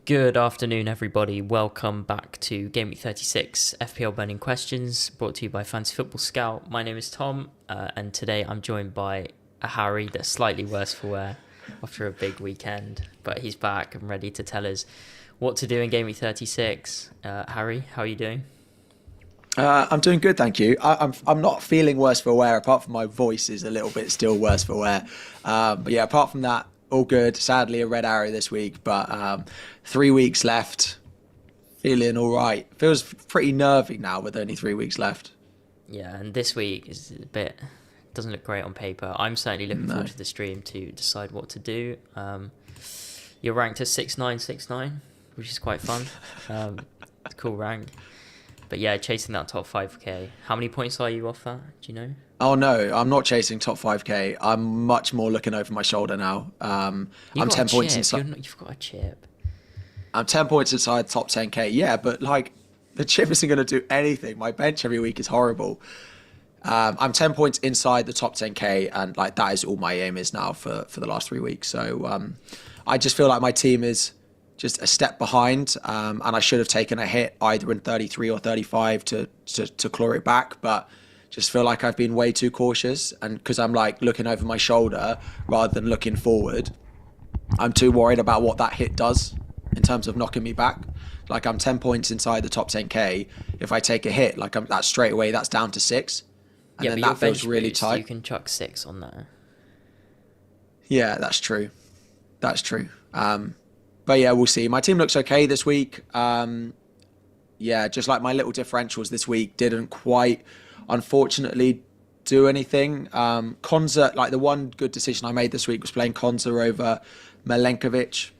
Good afternoon, everybody. Welcome back to Gameweek 36 FPL Burning Questions, brought to you by Fantasy Football Scout. My name is Tom, and today I'm joined by a Harry that's slightly worse for wear after a big weekend, but he's back and ready to tell us what to do in Gameweek 36. Harry, how are you doing? I'm doing good, thank you. I'm not feeling worse for wear, apart from my voice is a little bit still worse for wear. But yeah, apart from that, all good. Sadly, a red arrow this week, but 3 weeks left. Feeling all right. Feels pretty nervy now with only 3 weeks left. Yeah, and this week is a bit doesn't look great on paper. I'm certainly looking No. forward to the stream to decide what to do. You're ranked at 6969, which is quite fun. It's a cool rank. But yeah, chasing that top 5k. How many points are you off that? Do you know? Oh no, I'm not chasing top 5k. I'm much more looking over my shoulder now. I'm You've got 10 a points chip. inside. You've got a chip. I'm 10 points inside top 10k. Yeah, but like the chip isn't going to do anything. My bench every week is horrible. I'm 10 points inside the top 10k, and like that is all my aim is now for the last 3 weeks. So I just feel like my team is just a step behind, and I should have taken a hit either in 33 or 35 to claw it back, but just feel like I've been way too cautious, and because I'm like looking over my shoulder rather than looking forward, I'm too worried about what that hit does in terms of knocking me back. Like I'm 10 points inside the top 10k. If I take a hit, like that straight away, that's down to 6. And Yeah, then but your that feels bench really boost, tight. you can chuck 6 on there. Yeah, that's true. That's true. But yeah, we'll see. My team looks okay this week. Yeah, just like my little differentials this week didn't quite, unfortunately, do anything. Konza, like the one good decision I made this week was playing Konza over Milenkovic.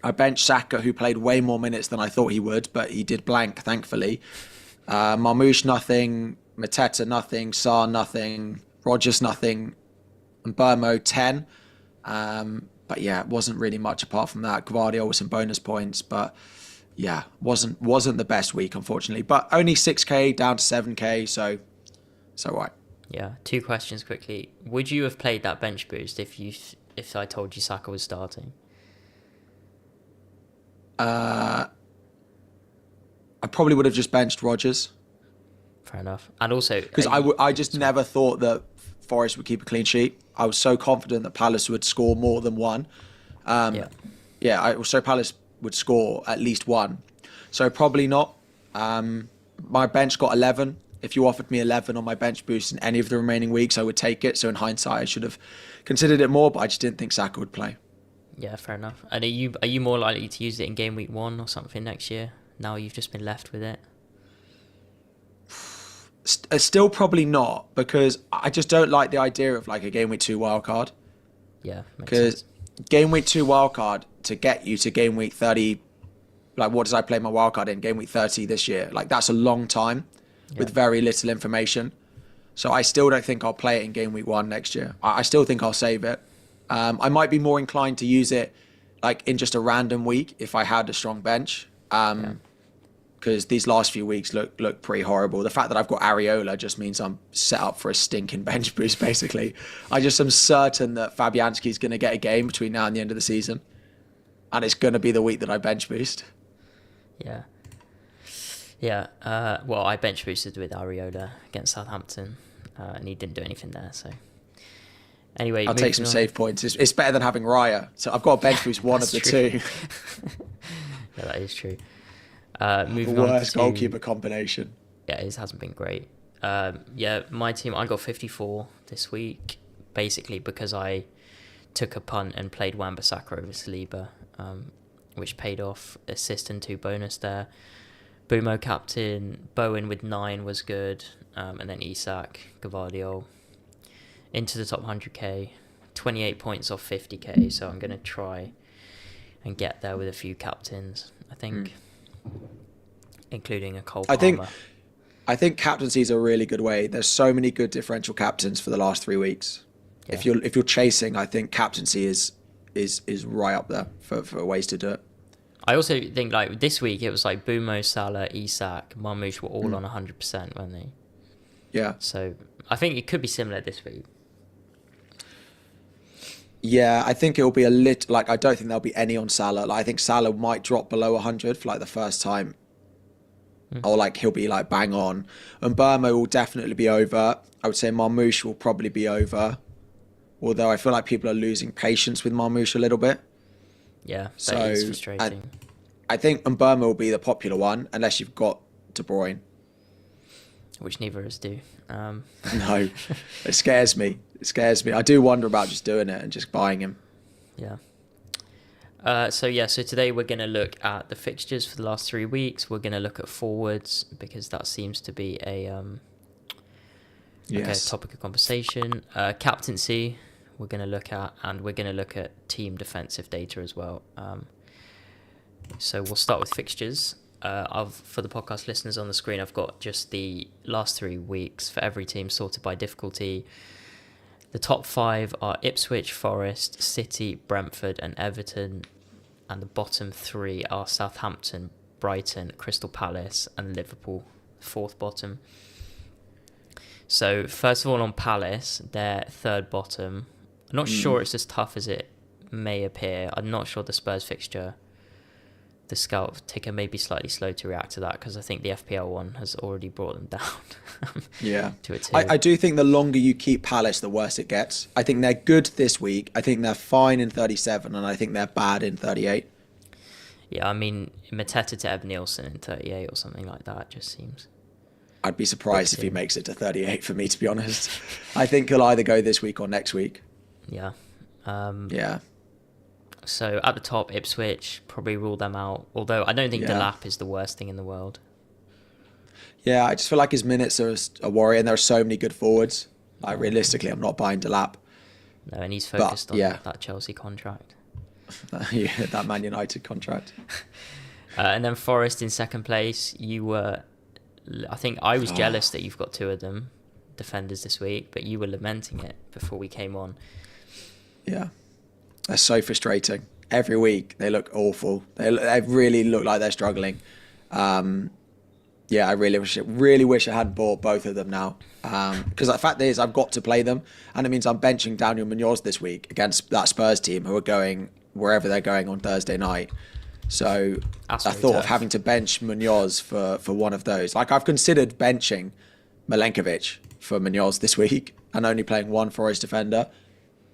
I benched Saka, who played way more minutes than I thought he would, but he did blank, thankfully. Marmoush, nothing. Mateta, nothing. Sarr, nothing. Rogers, nothing. And Burmo, 10. But yeah, it wasn't really much apart from that. Gvardiol with some bonus points, but yeah, wasn't the best week, unfortunately. But only 6k down to 7k, so right. Yeah, 2 questions quickly. Would you have played that bench boost if I told you Saka was starting? I probably would have just benched Rogers. Fair enough. And also, Because I just never thought that Forest would keep a clean sheet. I was so confident that Palace would score more than one. yeah, I was so Palace would score at least one. So probably not. My bench got 11. If you offered me 11 on my bench boost in any of the remaining weeks, I would take it. So in hindsight, I should have considered it more, but I just didn't think Saka would play. yeah, fair enough. And are you more likely to use it in game week 1 or something next year? Now you've just been left with it. Still probably not, because I just don't like the idea of like a game week 2 wildcard. Yeah, makes Because sense. game week 2 wildcard to get you to game week 30, like what does I play my wildcard in? Game week 30 this year. Like that's a long time with very little information. So I still don't think I'll play it in game week 1 next year. I still think I'll save it. I might be more inclined to use it like in just a random week if I had a strong bench. Because these last few weeks look pretty horrible. The fact that I've got Areola just means I'm set up for a stinking bench boost, basically. I just am certain that Fabianski's going to get a game between now and the end of the season. And it's going to be the week that I bench boost. Yeah. Yeah, well, I bench boosted with Areola against Southampton, and he didn't do anything there, so... Anyway, I'll take some save points. It's better than having Raya. So I've got to bench boost one of the two. Yeah, that is true. The Moving on worst to... goalkeeper combination. Yeah, his hasn't been great. Yeah, my team, I got 54 this week, basically because I took a punt and played Wan-Bissaka over Saliba, which paid off. Assist and 2 bonus there. Bumo captain, Bowen with 9 was good, and then Isak, Gvardiol into the top 100k, 28 points off 50k, so I'm going to try and get there with a few captains, I think, including a Cole Palmer. I think captaincy is a really good way. There's so many good differential captains for the last 3 weeks. Yeah. If you're chasing, I think captaincy is right up there for ways to do it. I also think like this week it was like Bumo, Salah, Isak, Marmoush were all on 100%, weren't they? Yeah. So I think it could be similar this week. Yeah, I think it'll be a lit. Like, I don't think there'll be any on Salah. Like, I think Salah might drop below 100 for like the first time, Mm. or like he'll be like bang on. And Burma will definitely be over. I would say Marmoush will probably be over. Although I feel like people are losing patience with Marmoush a little bit. Yeah, that is So frustrating. I think Burma will be the popular one, unless you've got De Bruyne. Which neither of us do. No, it scares me. It scares me. I do wonder about just doing it and just buying him. Yeah. So today we're going to look at the fixtures for the last 3 weeks. We're going to look at forwards because that seems to be a Yes. topic of conversation. Captaincy we're going to look at, and we're going to look at team defensive data as well. So we'll start with fixtures. For the podcast listeners on the screen, I've got just the last 3 weeks for every team sorted by difficulty. The top 5 are Ipswich, Forest, City, Brentford and Everton. And the bottom 3 are Southampton, Brighton, Crystal Palace and Liverpool, 4th bottom. So first of all on Palace, they're 3rd bottom. I'm not sure it's as tough as it may appear. I'm not sure the Spurs fixture, the scout ticker may be slightly slow to react to that because I think the FPL one has already brought them down. Yeah. To a 2. I do think the longer you keep Palace, the worse it gets. I think they're good this week. I think they're fine in 37, and I think they're bad in 38. Yeah, I mean, Mateta to Eb Nielsen in 38 or something like that just seems... I'd be surprised if he makes it to 38 for me, to be honest. I think he'll either go this week or next week. Yeah. Yeah. So at the top, Ipswich, probably rule them out. Although I don't think Delap is the worst thing in the world. Yeah, I just feel like his minutes are a worry, and there are so many good forwards. Like, realistically, I'm not buying Delap. No, and he's focused on that Chelsea contract. Yeah, that Man United contract. And then Forest in 2nd place. I think I was jealous that you've got 2 of them defenders this week, but you were lamenting it before we came on. Yeah. They're so frustrating. Every week they look awful. They really look like they're struggling. Yeah, I really wish I had bought both of them now. Because the fact is, I've got to play them, and it means I'm benching Daniel Munoz this week against that Spurs team who are going wherever they're going on Thursday night. So I thought of having to bench Munoz for one of those. Like, I've considered benching Milenkovic for Munoz this week and only playing one Forest defender.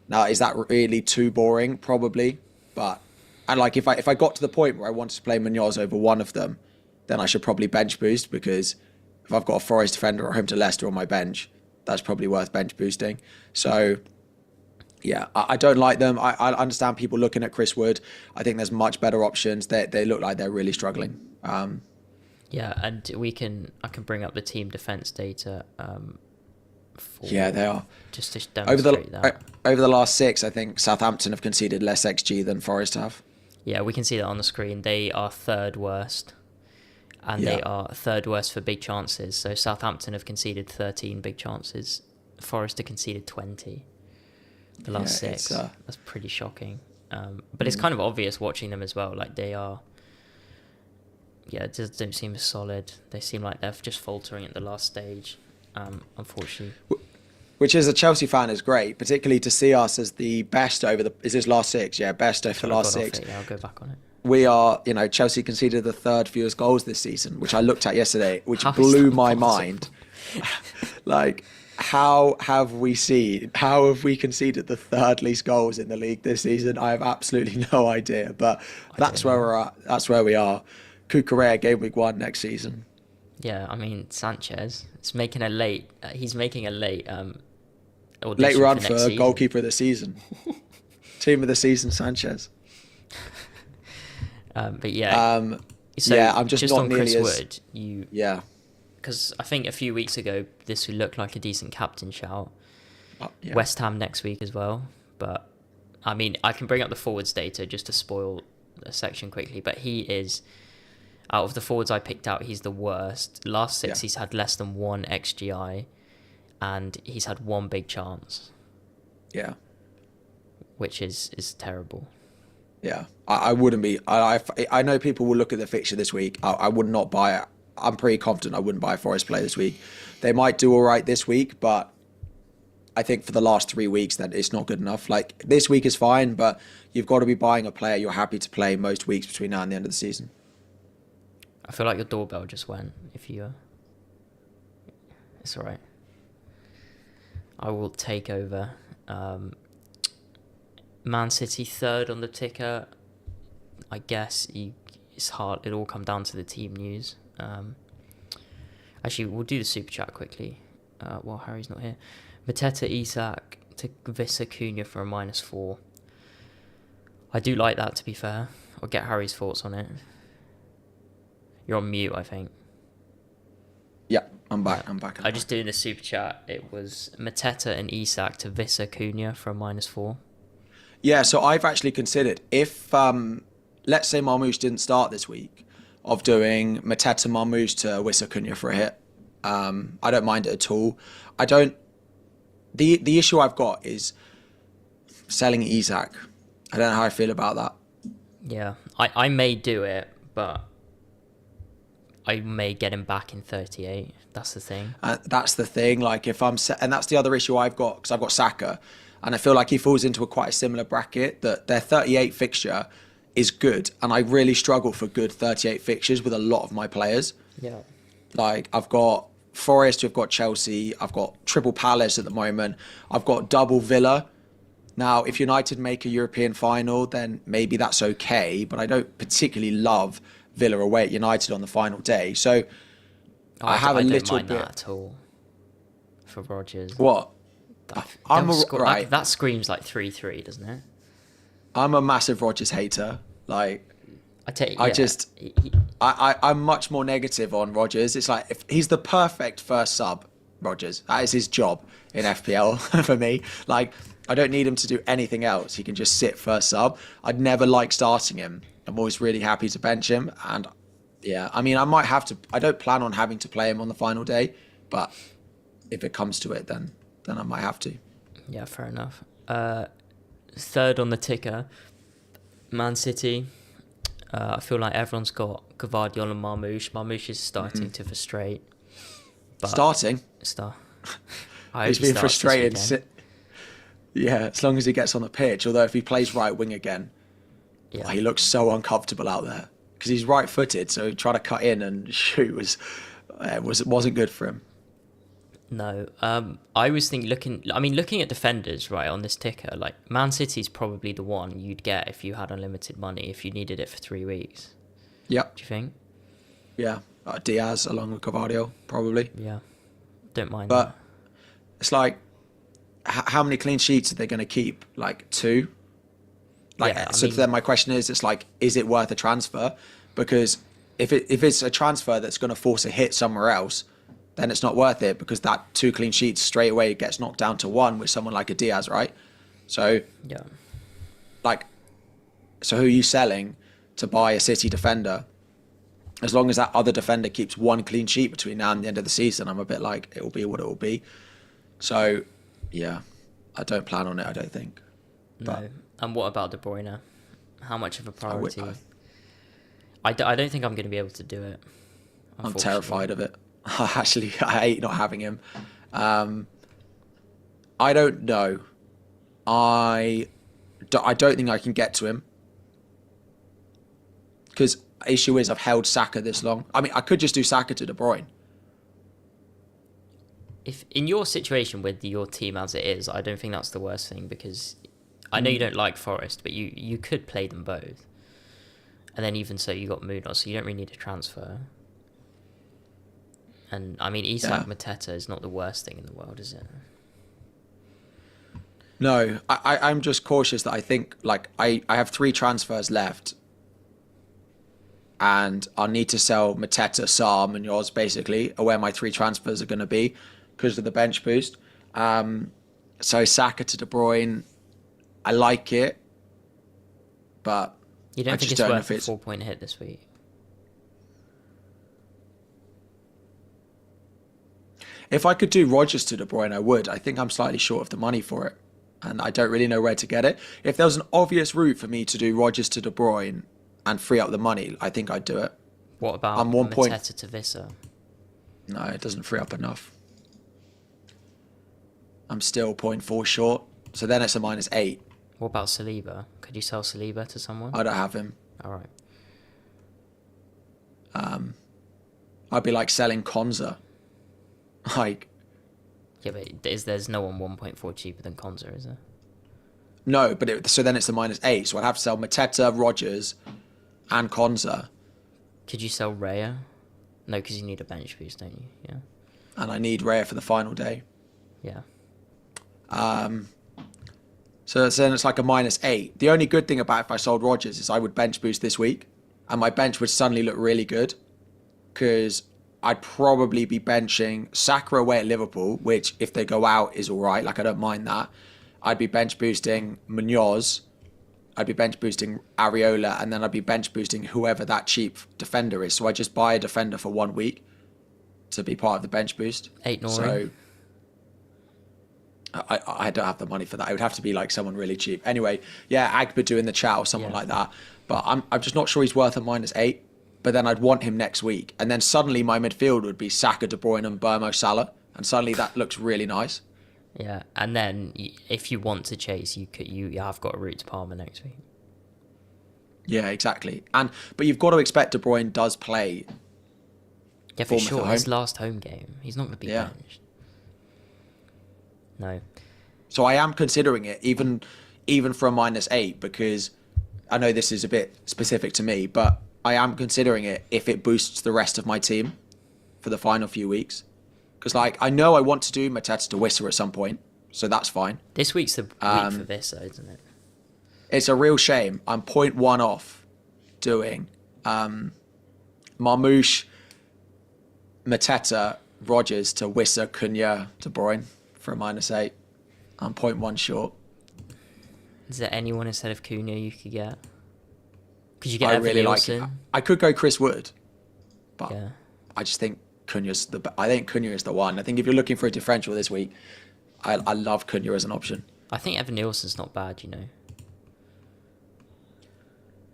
Now, is that really too boring? Probably. And like, if I got to the point where I wanted to play Munoz over one of them, then I should probably bench boost, because if I've got a Forest defender or home to Leicester on my bench, that's probably worth bench boosting. So yeah, I don't like them. I understand people looking at Chris Wood. I think there's much better options. They look like they're really struggling. Yeah, and I can bring up the team defense data. Yeah, they are. Just to demonstrate that. Over the last 6, I think Southampton have conceded less XG than Forest have. Yeah, we can see that on the screen. They are 3rd worst. And they are 3rd worst for big chances. So Southampton have conceded 13 big chances. Forest have conceded 20. The last 6. That's pretty shocking. But it's kind of obvious watching them as well. Like, they are... Yeah, it just don't seem as solid. They seem like they're just faltering at the last stage, unfortunately. Which, as a Chelsea fan, is great, particularly to see us as the best over the... Is this last 6? Yeah, best over the last 6. Yeah, I'll go back on it. We are, Chelsea conceded the 3rd fewest goals this season, which I looked at yesterday, which blew my mind. Like, how have we conceded the 3rd least goals in the league this season? I have absolutely no idea, but that's where we're at. That's where we are. Cucurella, Gameweek 1 next season. Yeah, I mean, Sanchez, he's making a late late run for goalkeeper of the season. Team of the season, Sanchez. But yeah, I'm just not on nearly Chris as... Wood. Yeah. Because I think a few weeks ago this would look like a decent captain shout. Yeah. West Ham next week as well. But I mean, I can bring up the forwards data just to spoil a section quickly. But he is, out of the forwards I picked out, he's the worst. Last 6, he's had less than 1 XGI, and he's had 1 big chance. Yeah. Which is terrible. Yeah, I wouldn't be. I know people will look at the fixture this week. I would not buy it. I'm pretty confident I wouldn't buy a Forest play this week. They might do all right this week, but I think for the last 3 weeks, that it's not good enough. Like this week is fine, but you've got to be buying a player you're happy to play most weeks between now and the end of the season. I feel like your doorbell just went. If you, it's all right. I will take over. Man City third on the ticker. I guess it's hard. It'll all come down to the team news. Actually, we'll do the super chat quickly while Harry's not here. Mateta Isak to Vissa Cunha for a -4. I do like that, to be fair. I'll get Harry's thoughts on it. You're on mute, I think. Yeah, I'm back. I just doing the super chat. It was Mateta and Isak to Vissa Cunha for a -4. Yeah, so I've actually considered if, let's say Marmoush didn't start this week, of doing Mateta Marmoush to Wissa Cunha for a hit. I don't mind it at all. I don't. The issue I've got is selling Isak. I don't know how I feel about that. Yeah, I may do it, but I may get him back in 38. That's the thing. That's the thing. Like if I'm, and that's the other issue I've got because I've got Saka, and I feel like he falls into quite a similar bracket. That their 38 fixture is good, and I really struggle for good 38 fixtures with a lot of my players. Yeah. Like I've got Forest, we've got Chelsea, I've got triple Palace at the moment, I've got double Villa. Now, if United make a European final, then maybe that's okay, but I don't particularly love Villa away at United on the final day. So I have a little bit. I don't mind that at all for Rodgers. What? Right. That screams like 3-3, doesn't it? I'm a massive Rodgers hater. Like, I'm much more negative on Rodgers. It's like if he's the perfect first sub, Rodgers. That is his job in FPL for me. Like, I don't need him to do anything else. He can just sit first sub. I'd never like starting him. I'm always really happy to bench him. And yeah, I mean, I might have to. I don't plan on having to play him on the final day, but if it comes to it, then I might have to. Yeah, fair enough. Third on the ticker, Man City. I feel like everyone's got Gvardiol and Marmoush. Marmoush is starting to frustrate. Starting? He's been frustrated. Yeah, as long as he gets on the pitch. Although if he plays right wing again, he looks so uncomfortable out there. Because he's right-footed, so trying to cut in and shoot wasn't good for him. No, I was looking at defenders, right, on this ticker, like Man City's probably the one you'd get if you had unlimited money, if you needed it for 3 weeks. Yeah. Do you think? Yeah, Diaz along with Gvardiol, probably. Yeah, don't mind but that. It's like, how many clean sheets are they going to keep? Like 2? Like, yeah, then my question is, it's like, is it worth a transfer? Because if it's a transfer that's going to force a hit somewhere else, then it's not worth it because that 2 clean sheets straight away gets knocked down to 1 with someone like a Diaz, right? So, yeah. Like, so who are you selling to buy a City defender? As long as that other defender keeps 1 clean sheet between now and the end of the season, I'm a bit like, it will be what it will be. So, yeah, I don't plan on it, I don't think. No. And what about De Bruyne? How much of a priority? I don't think I'm going to be able to do it. I'm terrified of it. Actually, I hate not having him. I don't know. I don't think I can get to him. Because the issue is I've held Saka this long. I mean, I could just do Saka to De Bruyne. If in your situation with your team as it is, I don't think that's the worst thing because I know you don't like Forest, but you could play them both. And then even so, you got Munoz, so you don't really need a transfer. And I mean, Isak Mateta is not the worst thing in the world, is it? No, I'm just cautious that I think like I have 3 transfers left. And I'll need to sell Mateta, Sam, and yours basically are where my 3 transfers are going to be because of the bench boost. So Saka to De Bruyne, I like it, but you don't think it's worth a 4-point hit this week? If I could do Rodgers to De Bruyne, I would. I think I'm slightly short of the money for it, and I don't really know where to get it. If there was an obvious route for me to do Rodgers to De Bruyne and free up the money, I think I'd do it. What about Mateta to Vissa? No, it doesn't free up enough. I'm still zero point 0.4 short. So then it's a -8. What about Saliba? Could you sell Saliba to someone? I don't have him. All right. I'd be like selling Konza. Like, Yeah, but there's no one 1.4 cheaper than Konza, is there? no, but so then it's a -8. So I'd have to sell Mateta, Rogers, and Konza. Could you sell Raya? No, because you need a bench boost, don't you? Yeah. And I need Raya for the final day. Yeah. So then it's like a -8. The only good thing about if I sold Rogers is I would bench boost this week, and my bench would suddenly look really good, because I'd probably be benching Saka away at Liverpool, which if they go out is all right. Like, I don't mind that. I'd be bench boosting Munoz. I'd be bench boosting Areola, and then I'd be bench boosting whoever that cheap defender is. So I just buy a defender for 1 week to be part of the bench boost. 8 Nori. So I don't have the money for that. It would have to be like someone really cheap. Anyway, yeah, Agba in the chat or someone like that. But I'm just not sure he's worth a -8. But then I'd want him next week. And then suddenly my midfield would be Saka, De Bruyne and Burmo Salah. And suddenly that looks really nice. Yeah, and then if you want to chase, you have got a route to Palmer next week. Yeah, exactly. But you've got to expect De Bruyne does play. Yeah, for sure. His last home game, he's not going to be benched. No. So I am considering it, even for a -8, because I know this is a bit specific to me, but I am considering it if it boosts the rest of my team for the final few weeks. Because, like, I know I want to do Mateta to Wissa at some point, so that's fine. This week's the week for Wissa, isn't it? It's a real shame. I'm 0.1 off doing Marmoush, Mateta, Rogers to Wissa, Cunha, De Bruyne for a -8. I'm 0.1 short. Is there anyone instead of Cunha you could get? Could you get I Evan really like Nielsen? it. I could go Chris Wood, but Yeah. I just think I think Cunha is the one. I think if you're looking for a differential this week, I love Cunha as an option. I think Evan Nielsen's not bad, you know.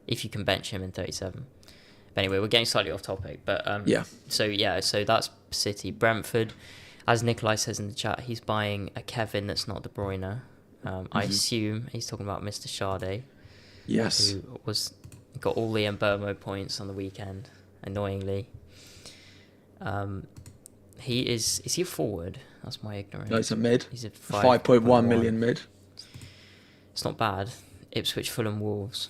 If you can bench him in 37. But anyway, we're getting slightly off topic. But Yeah. So that's City. Brentford, as Nikolai says in the chat, he's buying a Kevin that's not De Bruyne. I assume he's talking about Mr. Sade. Yes. Who got all the Mbermo points on the weekend, annoyingly. Is he a forward? That's my ignorance. No, it's a mid. He's a 5.1 million mid. It's not bad. Ipswich, Fulham, Wolves.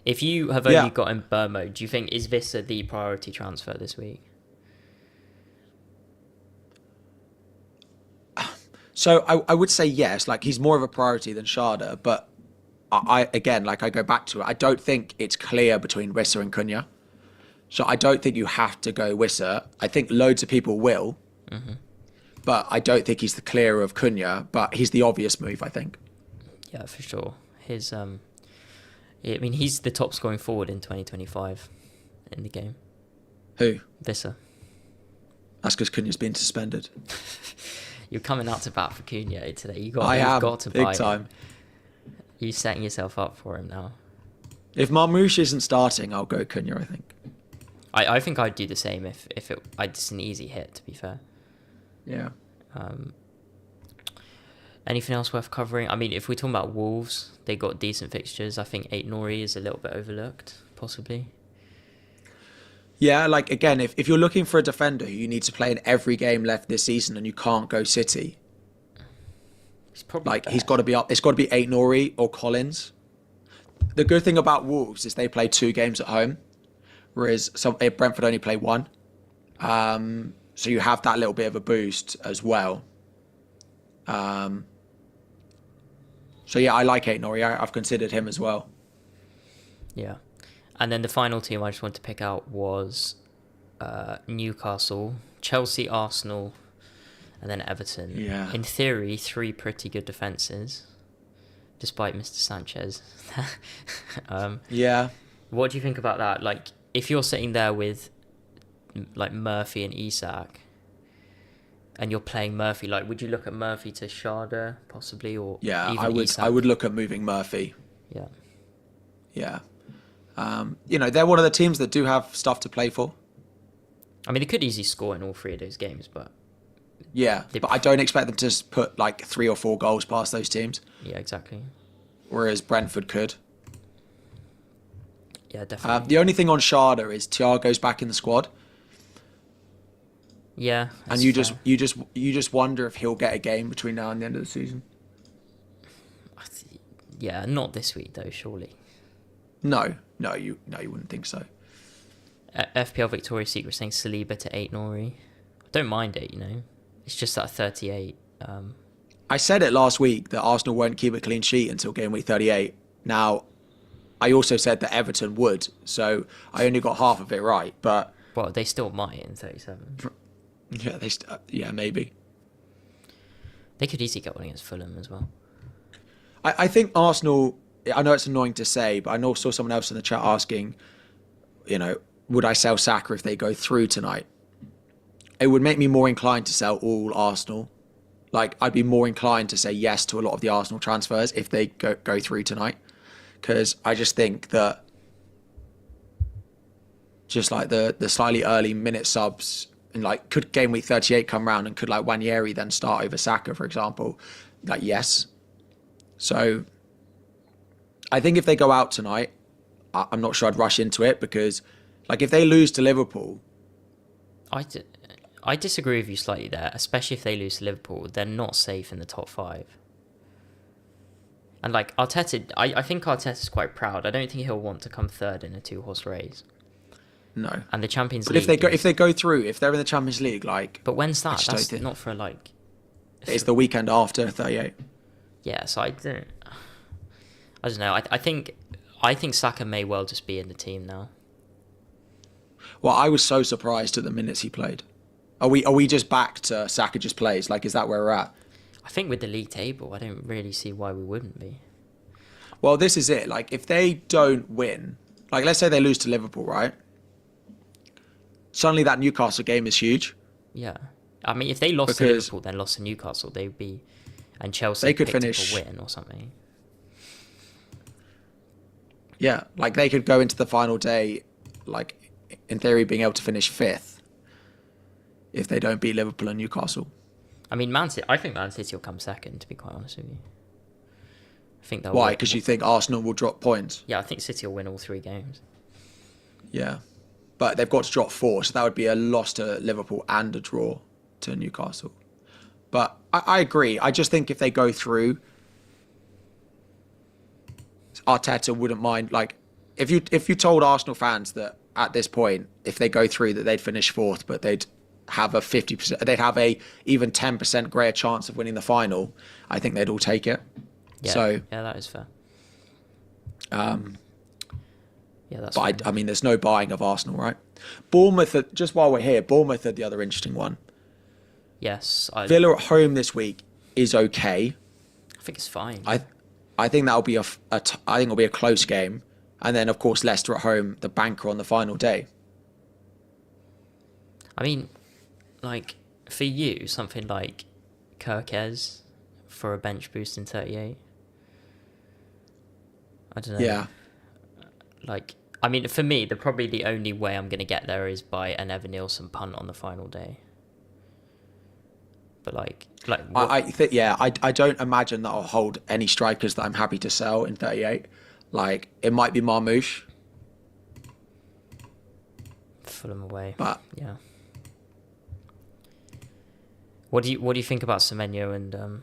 If you have only got Mbermo, do you think is Vissa the priority transfer this week? So I would say yes. Like, he's more of a priority than Sharda, but I go back to it. I don't think it's clear between Wissa and Cunha. So I don't think you have to go Wissa. I think loads of people will, but I don't think he's the clearer of Cunha. But he's the obvious move, I think. Yeah, for sure. He's the top scoring forward in 2025 in the game. Who? Vissa. That's because Cunha's been suspended. You're coming out to bat for Cunha today. You've got to big buy time. him. You're setting yourself up for him now. If Marmoush isn't starting, I'll go Cunha, I think. I think I'd do the same if it's an easy hit, to be fair. Yeah. Anything else worth covering? I mean, if we're talking about Wolves, they got decent fixtures. I think 8 Nori is a little bit overlooked, possibly. Yeah, like, again, if you're looking for a defender who you need to play in every game left this season and you can't go City, he's got to be up. It's got to be 8 Nori or Collins. The good thing about Wolves is they play 2 games at home, whereas Brentford only play 1. So you have that little bit of a boost as well. So yeah, I like 8 Nori. I've considered him as well. Yeah. And then the final team I just wanted to pick out was Newcastle, Chelsea, Arsenal, and then Everton. Yeah. In theory, 3 pretty good defences, despite Mr. Sanchez. Yeah. What do you think about that? Like, if you're sitting there with like Murphy and Isak, and you're playing Murphy, like, would you look at Murphy to Sharda possibly, or yeah, even I would. Isak? I would look at moving Murphy. Yeah. Yeah. They're one of the teams that do have stuff to play for. I mean, they could easily score in all 3 of those games, but Yeah, but I don't expect them to put like 3 or 4 goals past those teams, Yeah, exactly. whereas Brentford could. Yeah, definitely. The only thing on Sharda is Thiago's back in the squad, Yeah, and that's you fair. just wonder if he'll get a game between now and the end of the season. Yeah, not this week though, surely. No, you wouldn't think so. FPL Victoria's Secret saying Saliba to 8 Nori. I don't mind it, It's just that 38. I said it last week that Arsenal won't keep a clean sheet until game week 38. Now, I also said that Everton would, so I only got half of it right. But Well, they still might in 37. yeah, maybe. They could easily get one against Fulham as well. I think Arsenal. I know it's annoying to say, but I know saw someone else in the chat asking, would I sell Saka if they go through tonight? It would make me more inclined to sell all Arsenal. Like, I'd be more inclined to say yes to a lot of the Arsenal transfers if they go through tonight. Because I just think that just like the slightly early minute subs, and like, could game week 38 come round and could like Wanyeri then start over Saka, for example? Like, yes. So I think if they go out tonight, I'm not sure I'd rush into it because like if they lose to Liverpool, I disagree with you slightly there, especially if they lose to Liverpool. They're not safe in the top 5. And like Arteta, I think Arteta's quite proud. I don't think he'll want to come third in a 2-horse race. no. And the Champions But League. if they go through, if they're in the Champions League, like. But when's that? just That's don't think- not for like. It's the weekend after 38. Yeah, so I don't know. I think Saka may well just be in the team now. Well, I was so surprised at the minutes he played. Are we just back to Saka just plays? Like, is that where we're at? I think with the league table, I don't really see why we wouldn't be. Well, this is it. Like, if they don't win, like, let's say they lose to Liverpool, right? Suddenly that Newcastle game is huge. Yeah. I mean, if they lost to Liverpool, then lost to Newcastle, they'd be... And Chelsea they could picked finish up a win or something. Yeah, like they could go into the final day, like in theory, being able to finish 5th if they don't beat Liverpool and Newcastle. I mean, I think Man City will come second, to be quite honest with you. I think they'll Why? win. Because you think Arsenal will drop points? Yeah, I think City will win all 3 games. Yeah, but they've got to drop 4, so that would be a loss to Liverpool and a draw to Newcastle. But I agree. I just think if they go through, Arteta wouldn't mind. Like, if you told Arsenal fans that at this point, if they go through, that they'd finish 4th, but they'd have a 50%, they'd have a even 10% greater chance of winning the final, I think they'd all take it. Yeah, So yeah, that is fair. Yeah, that's but fair. I mean, there's no buying of Arsenal, right? Bournemouth, just while we're here, Bournemouth are the other interesting one. Yes. Villa at home this week is okay. I think it's fine. I think that'll be I think it'll be a close game, and then of course Leicester at home, the banker on the final day. I mean, like, for you, something like Kirkez for a bench boost in 38. I don't know. Yeah. Like, I mean, for me, probably the only way I'm going to get there is by an Evan Nielsen punt on the final day. But like what? I think I don't imagine that I'll hold any strikers that I'm happy to sell in 38. Like it might be Marmoush, Fulham away. but Yeah. What do you think about Semenyo and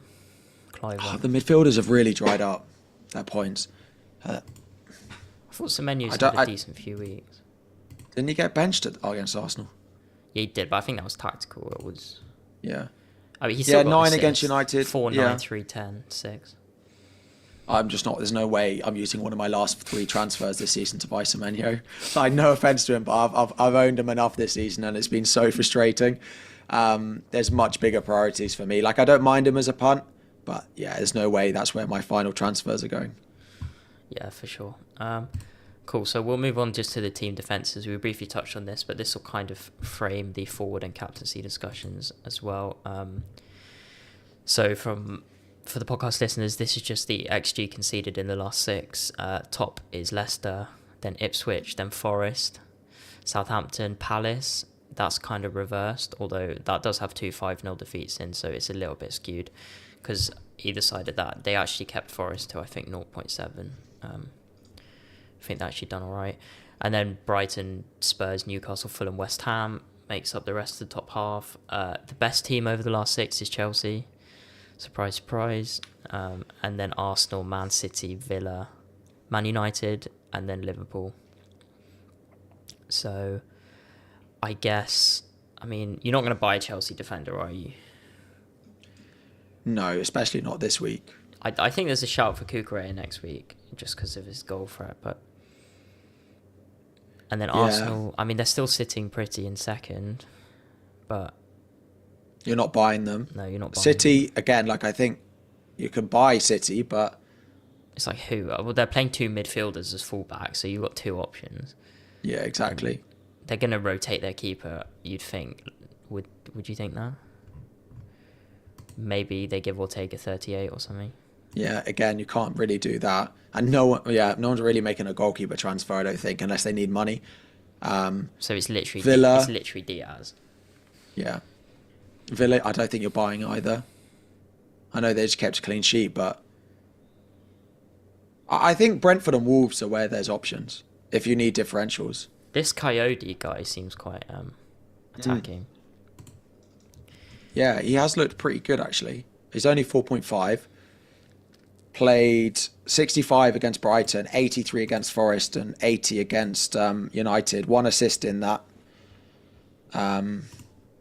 Clive? the midfielders have really dried up their points. I thought Semenyo's don't- had a decent few weeks. Didn't he get benched against Arsenal? Yeah, he did, but I think that was tactical. It was. Yeah. I mean, he still got 9 assists. against United. 4, 9, Yeah. 3, 10, 6. I'm just not. There's no way I'm using one of my last 3 transfers this season to buy Semenyo. Like, no offense to him, but I've owned him enough this season, and it's been so frustrating. There's much bigger priorities for me. Like, I don't mind him as a punt, but yeah, there's no way that's where my final transfers are going. Yeah, for sure. Cool. So we'll move on just to the team defences. We briefly touched on this, but this will kind of frame the forward and captaincy discussions as well. So for the podcast listeners, this is just the XG conceded in the last 6. Top is Leicester, then Ipswich, then Forest, Southampton, Palace, that's kind of reversed, although that does have two 5-0 defeats in, so it's a little bit skewed, because either side of that, they actually kept Forest to, I think, 0.7. I think they actually done all right. And then Brighton, Spurs, Newcastle, Fulham, West Ham makes up the rest of the top half. The best team over the last 6 is Chelsea. Surprise, surprise. And then Arsenal, Man City, Villa, Man United, and then Liverpool. So I guess, I mean, you're not going to buy a Chelsea defender, are you? No, especially not this week. I think there's a shout for Kukurea next week, just because of his goal threat. And then Arsenal, I mean, they're still sitting pretty in second, but... You're not buying them. No, you're not buying City, them. again, like, I think you can buy City, but... It's like who? Well, they're playing 2 midfielders as fullbacks, so you've got 2 options. Yeah, exactly. And they're going to rotate their keeper, you'd think. Would you think that? Maybe they give Ortega 38 or something. Yeah, again, you can't really do that. And no one's really making a goalkeeper transfer, I don't think, unless they need money. So it's literally Villa. It's literally Diaz. Yeah. Villa, I don't think you're buying either. I know they just kept a clean sheet, but I think Brentford and Wolves are where there's options if you need differentials. This Coyote guy seems quite attacking. Yeah, he has looked pretty good, actually. He's only 4.5. Played 65 against Brighton, 83 against Forest, and 80 against United. 1 assist in that.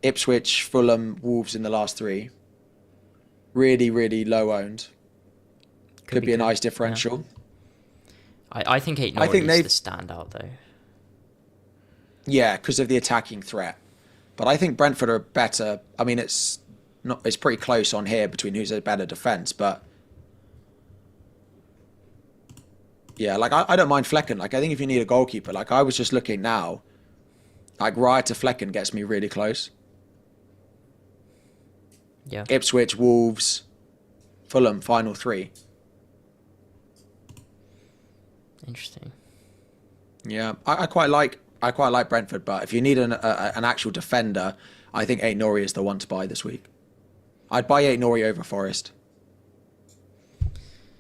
Ipswich, Fulham, Wolves in the last 3. Really, really low owned. Could be a nice differential. Yeah. I think 8 Norwich is the standout, though. Yeah, because of the attacking threat. But I think Brentford are better. I mean, it's pretty close on here between who's a better defence, but yeah, like I don't mind Flecken. Like, I think if you need a goalkeeper, like I was just looking now, like Raya to Flecken gets me really close. Yeah. Ipswich, Wolves, Fulham, final 3. Interesting. Yeah, I quite like Brentford, but if you need an actual defender, I think Aït-Nouri is the one to buy this week. I'd buy Aït-Nouri over Forest.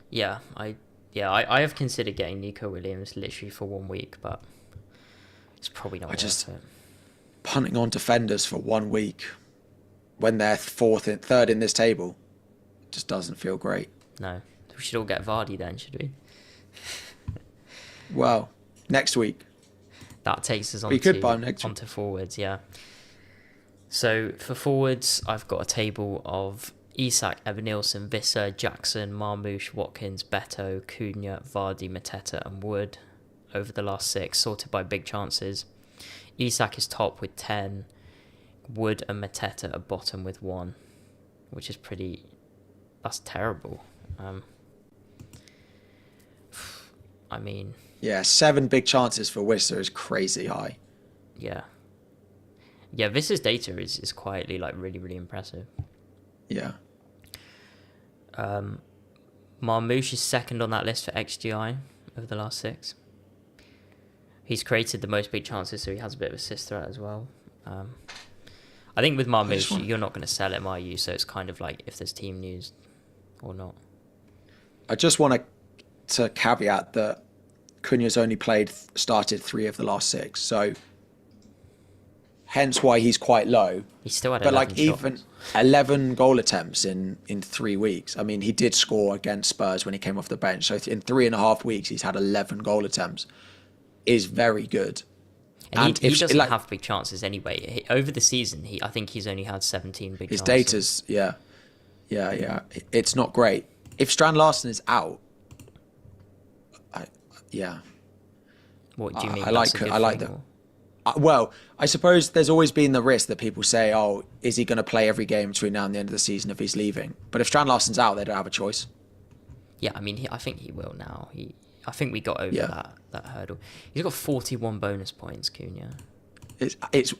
Yeah, I have considered getting Nico Williams literally for 1 week, but it's probably not worth it. Punting on defenders for 1 week when they're third in this table just doesn't feel great. No, we should all get Vardy then, should we? Well, next week. That takes us on onto forwards, yeah. So for forwards, I've got a table of Isak, Evan-Nielsen, Visser, Jackson, Marmoush, Watkins, Beto, Cunha, Vardy, Mateta and Wood over the last 6, sorted by big chances. Isak is top with 10. Wood and Mateta are bottom with 1, which is that's terrible. I mean... Yeah, 7 big chances for Visser is crazy high. Yeah. Yeah, Visser's data is quietly like really, really impressive. Yeah. Marmoush is second on that list for XGI over the last 6. He's created the most big chances, so he has a bit of assist threat as well. I think with Marmoush, you're not going to sell him, are you? So it's kind of like if there's team news or not. I just want to caveat that Cunha's only started 3 of the last 6, so hence why he's quite low. He still had 11 shots. Even 11 goal attempts in 3 weeks. I mean, he did score against Spurs when he came off the bench. So in 3.5 weeks, he's had 11 goal attempts. Is very good. And he doesn't have big chances anyway. Over the season, I think he's only had 17 big chances. His data's, yeah. It's not great. If Strand Larsen is out, What do you mean? I like that. Well, I suppose there's always been the risk that people say, oh, is he going to play every game between now and the end of the season if he's leaving? But if Strand Larsen's out, they don't have a choice. Yeah, I mean, I think he will now. I think we got over that hurdle. He's got 41 bonus points, Cunha.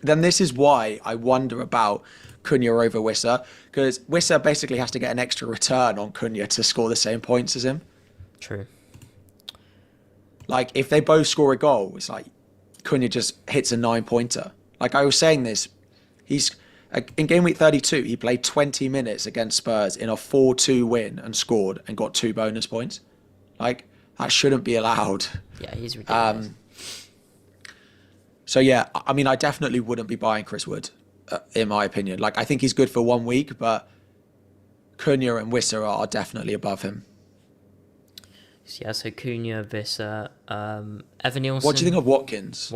Then this is why I wonder about Cunha over Visser, because Visser basically has to get an extra return on Cunha to score the same points as him. True. Like, if they both score a goal, it's like Cunha just hits a 9-pointer. Like I was saying this, he's in game week 32, he played 20 minutes against Spurs in a 4-2 win and scored and got 2 bonus points. Like, that shouldn't be allowed. Yeah, he's ridiculous. So yeah, I mean, I definitely wouldn't be buying Chris Wood, in my opinion. Like, I think he's good for 1 week, but Cunha and Wissa are definitely above him. Yeah, so Cunha, Visser, Evan Nielsen. What do you think of Watkins?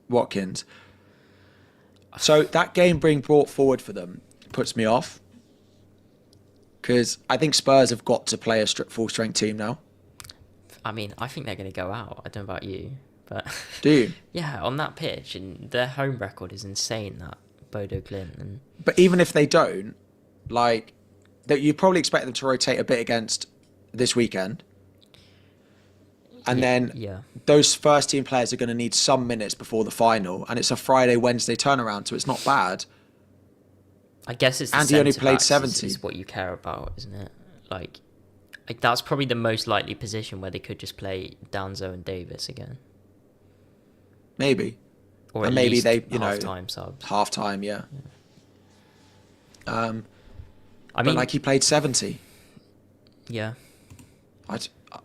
Watkins. So that game being brought forward for them puts me off, because I think Spurs have got to play a full strength team now. I mean, I think they're going to go out. I don't know about you, but do you? Yeah, on that pitch, and their home record is insane. That Bodo Glint, and but even if they don't, like, that you probably expect them to rotate a bit against this weekend. And then those first team players are going to need some minutes before the final, and it's a Friday, Wednesday turnaround, so it's not bad. I guess it's and he only played 70. Is what you care about, isn't it? Like that's probably the most likely position where they could just play Danzo and Davis again. Maybe, or at maybe least they half-time subs. Half-time, yeah. I but mean, like he played 70. Yeah.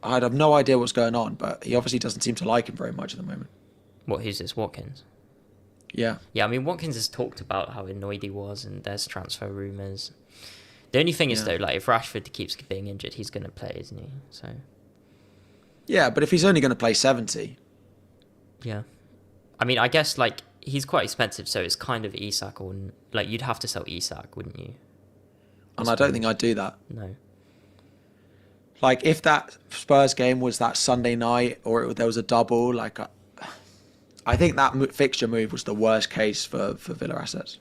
I'd have no idea what's going on, but he obviously doesn't seem to like him very much at the moment. What, who's this, Watkins? Yeah. Yeah, I mean, Watkins has talked about how annoyed he was, and there's transfer rumours. The only thing is, though, like, if Rashford keeps being injured, he's going to play, isn't he? So. Yeah, but if he's only going to play 70. Yeah. I mean, I guess, like, he's quite expensive, so it's kind of Isak, or, like, you'd have to sell Isak, wouldn't you? And I don't think I'd do that. No. Like, if that Spurs game was that Sunday night, or there was a double, like, I think that fixture move was the worst case for Villa assets.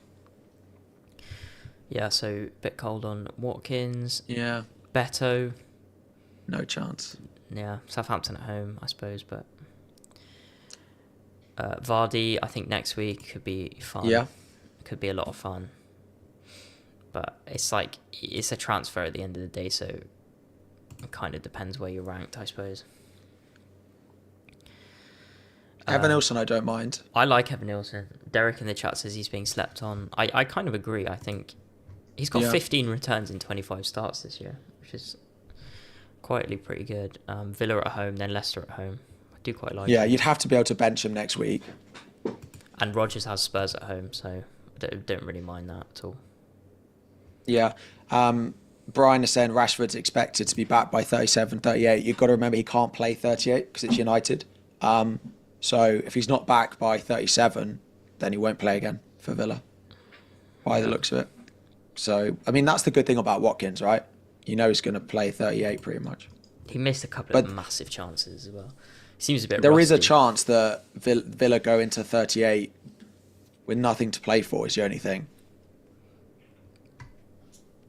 Yeah, so a bit cold on Watkins. Yeah. Beto. No chance. Yeah, Southampton at home, I suppose, but Vardy, I think next week could be fun. Yeah. Could be a lot of fun. But it's like, it's a transfer at the end of the day, so it kind of depends where you're ranked, I suppose. Evan Nielsen, I don't mind. I like Evan Nielsen. Derek in the chat says he's being slept on. I kind of agree. I think he's got 15 returns in 25 starts this year, which is quietly pretty good. Villa at home, then Leicester at home. I do quite like him. You'd have to be able to bench him next week. And Rodgers has Spurs at home, so I don't really mind that at all. Yeah. Brian is saying Rashford's expected to be back by 37, 38. You've got to remember he can't play 38 because it's United. So if he's not back by 37, then he won't play again for Villa, by the looks of it. So, I mean, that's the good thing about Watkins, right? You know he's going to play 38 pretty much. He missed a couple of massive chances as well. He seems a bit There rusty. is a chance that Villa go into 38 with nothing to play for is the only thing.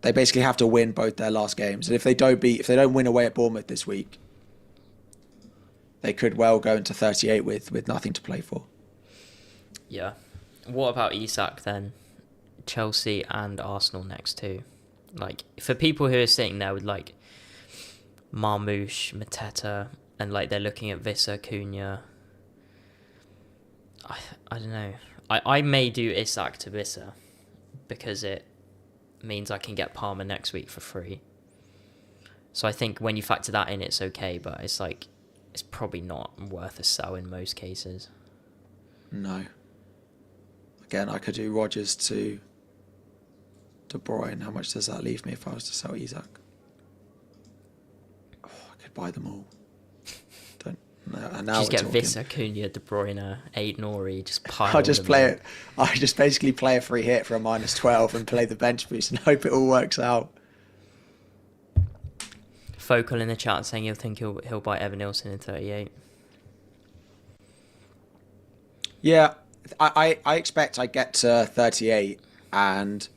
They basically have to win both their last games. And if they don't win away at Bournemouth this week, they could well go into 38 with nothing to play for. Yeah. What about Isak then? Chelsea and Arsenal next too. Like, for people who are sitting there with like Marmoush, Mateta, and like they're looking at Visser, Cunha, I don't know. I may do Isak to Visser because it means I can get Palmer next week for free. So I think when you factor that in, it's okay, but it's like, it's probably not worth a sell in most cases. No. Again, I could do Rodgers to De Bruyne. How much does that leave me if I was to sell Isak? Oh, I could buy them all. Just get Visser, Cunha, De Bruyne, Aït-Nouri, just pile I just play it. I just basically play a free hit for a -12 and play the bench boost and hope it all works out. Focal in the chat saying he'll buy Evan Nielsen in 38. Yeah, I expect I get to 38 and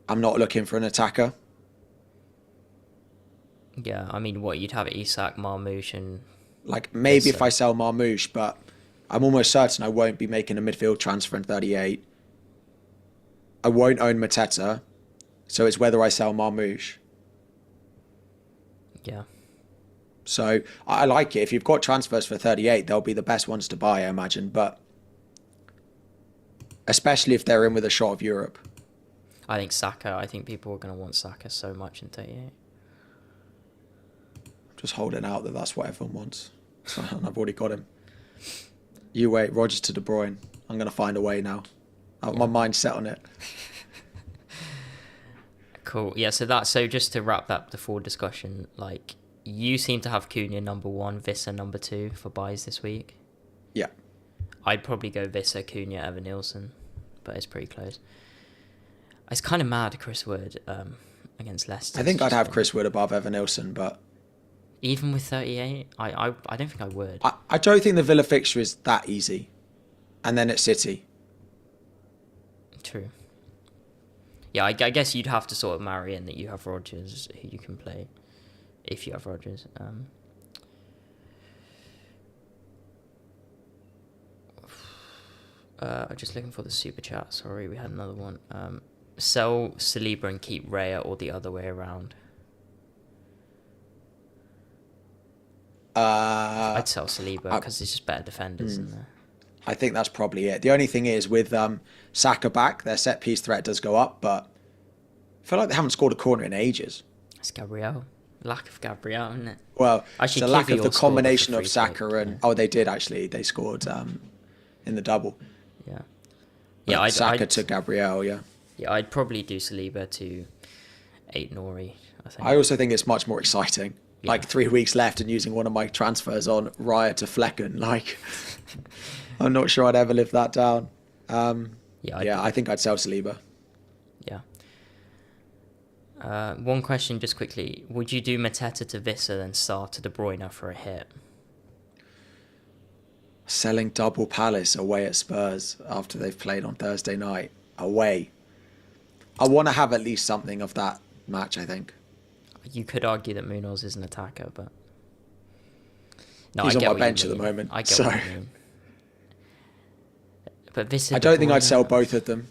I'm not looking for an attacker. Yeah, I mean, what, you'd have Isak, Marmoush and... Like, maybe if I sell Marmoush, but I'm almost certain I won't be making a midfield transfer in 38. I won't own Mateta, so it's whether I sell Marmoush. Yeah. So I like it. If you've got transfers for 38, they'll be the best ones to buy, I imagine. But especially if they're in with a shot of Europe. I think Saka. I think people are going to want Saka so much in 38. Just holding out that's what everyone wants. And I've already got him. You wait, Rodgers to De Bruyne. I'm going to find a way now. My mind's set on it. Cool. Yeah, so just to wrap up the forward discussion, like, you seem to have Cunha number 1, Visser number 2 for buys this week. Yeah. I'd probably go Visser, Cunha, Evan Nielsen, but it's pretty close. It's kind of mad, Chris Wood against Leicester. I think I'd have Chris Wood above Evan Nielsen, but... Even with 38? I don't think I would. I don't think the Villa fixture is that easy. And then it's City. True. Yeah, I guess you'd have to sort of marry in that you have Rodgers, who you can play, if you have Rodgers. I'm just looking for the super chat. Sorry, we had another one. Sell Saliba and keep Raya, or the other way around? I'd sell Saliba because there's just better defenders in there. I think that's probably it. The only thing is with Saka back, their set piece threat does go up, but I feel like they haven't scored a corner in ages. It's Gabriel. Lack of Gabriel, isn't it? Well, actually, it's a lack of the combination of Saka and... Oh, they did actually. They scored in the double. Yeah. Yeah, Saka to Gabriel, yeah. Yeah, I'd probably do Saliba to 8 Nori, I think. I also think it's much more exciting. Yeah. Like 3 weeks left and using one of my transfers on Raya to Flecken. Like, I'm not sure I'd ever live that down. I think I'd sell Saliba. Yeah. One question just quickly. Would you do Mateta to Visser then Sarr to De Bruyne for a hit? Selling double Palace away at Spurs after they've played on Thursday night. Away. I want to have at least something of that match, I think. You could argue that Munoz is an attacker, but... No, he's on my bench at the moment. I get what you mean. But Visser, I don't think I'd sell both of them.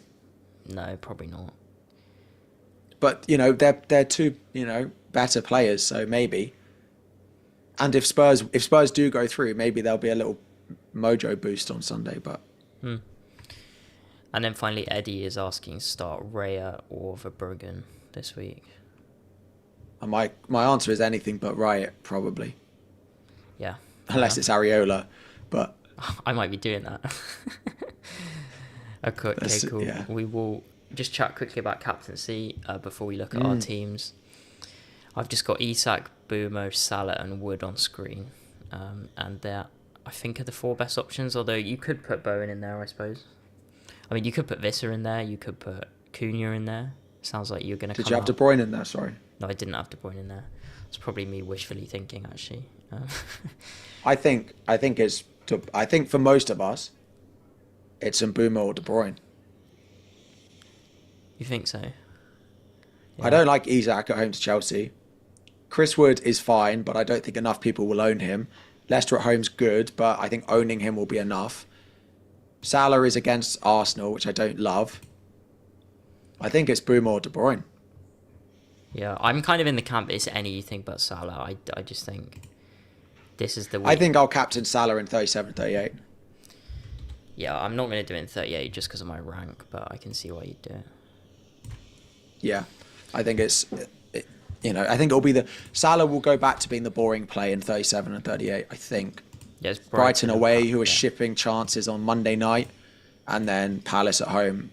No, probably not. But, they're two, better players, so maybe. And if Spurs do go through, maybe there'll be a little mojo boost on Sunday, but... And then finally, Eddie is asking start Raya or Verbruggen this week. And my answer is anything but Riot, probably. Yeah. Unless it's Areola, but... I might be doing that. Okay, cool. Yeah. We will just chat quickly about captaincy before we look at our teams. I've just got Isak, Bumo, Salah and Wood on screen. And they're, I think, are the 4 best options, although you could put Bowen in there, I suppose. I mean, you could put Visser in there, you could put Cunha in there. Sounds like you're going to Did you have De Bruyne in there, sorry? No, I didn't have De Bruyne in there. It's probably me wishfully thinking, actually. I think for most of us, it's Mbeumo or De Bruyne. You think so? Yeah. I don't like Isak at home to Chelsea. Chris Wood is fine, but I don't think enough people will own him. Leicester at home's good, but I think owning him will be enough. Salah is against Arsenal, which I don't love. I think it's Mbeumo or De Bruyne. Yeah, I'm kind of in the camp it's anything but Salah. I just think this is the week. I think I'll captain Salah in 37, 38. Yeah, I'm not going to do it in 38 just because of my rank, but I can see why you'd do it. Yeah, I think I think it'll be Salah will go back to being the boring play in 37 and 38, I think. Yeah, Brighton away, who are shipping chances on Monday night, and then Palace at home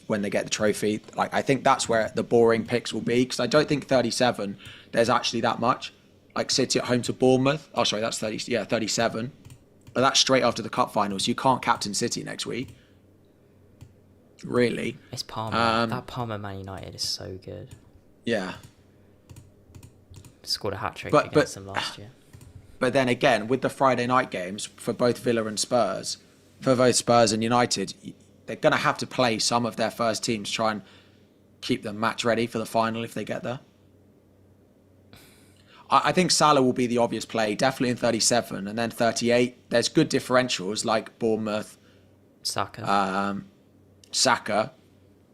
when they get the trophy. Like, I think that's where the boring picks will be, because I don't think 37 there's actually that much. Like City at home to Bournemouth. Oh, sorry, that's 37. But that's straight after the cup finals. You can't captain City next week. Really. It's Palmer. That Palmer Man United is so good. Yeah. Scored a hat-trick against them last year. But then again, with the Friday night games for both Villa and Spurs, for both Spurs and United, they're going to have to play some of their first teams, try and keep them match ready for the final if they get there. I think Salah will be the obvious play, definitely in 37, and then 38. There's good differentials like Bournemouth, Saka.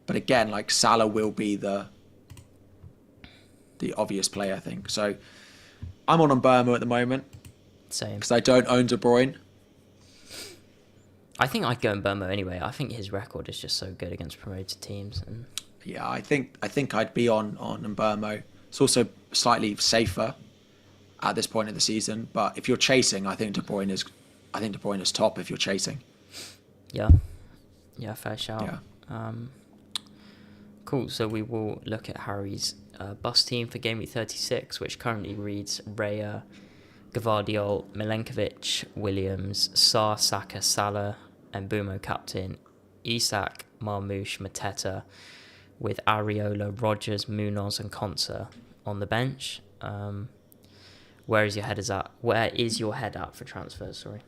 But again, like Salah will be the obvious play, I think. So I'm on Mbeumo at the moment. Same. Because I don't own De Bruyne. I think I'd go in Burmo anyway. I think his record is just so good against promoted teams. And Yeah, I think I'd be on Mbermo. It's also slightly safer at this point in the season. But if you're chasing, I think De Bruyne is top if you're chasing. yeah, fair shout. Yeah. Cool. So we will look at Harry's bus team for Gameweek 36, which currently reads Raya, Gvardiol, Milenkovic, Williams, Sarr, Saka, Salah, and Bumo captain, Isak, Marmoush, Mateta, with Areola, Rogers, Munoz, and Konsa on the bench. Where is your head at for transfers? Sorry.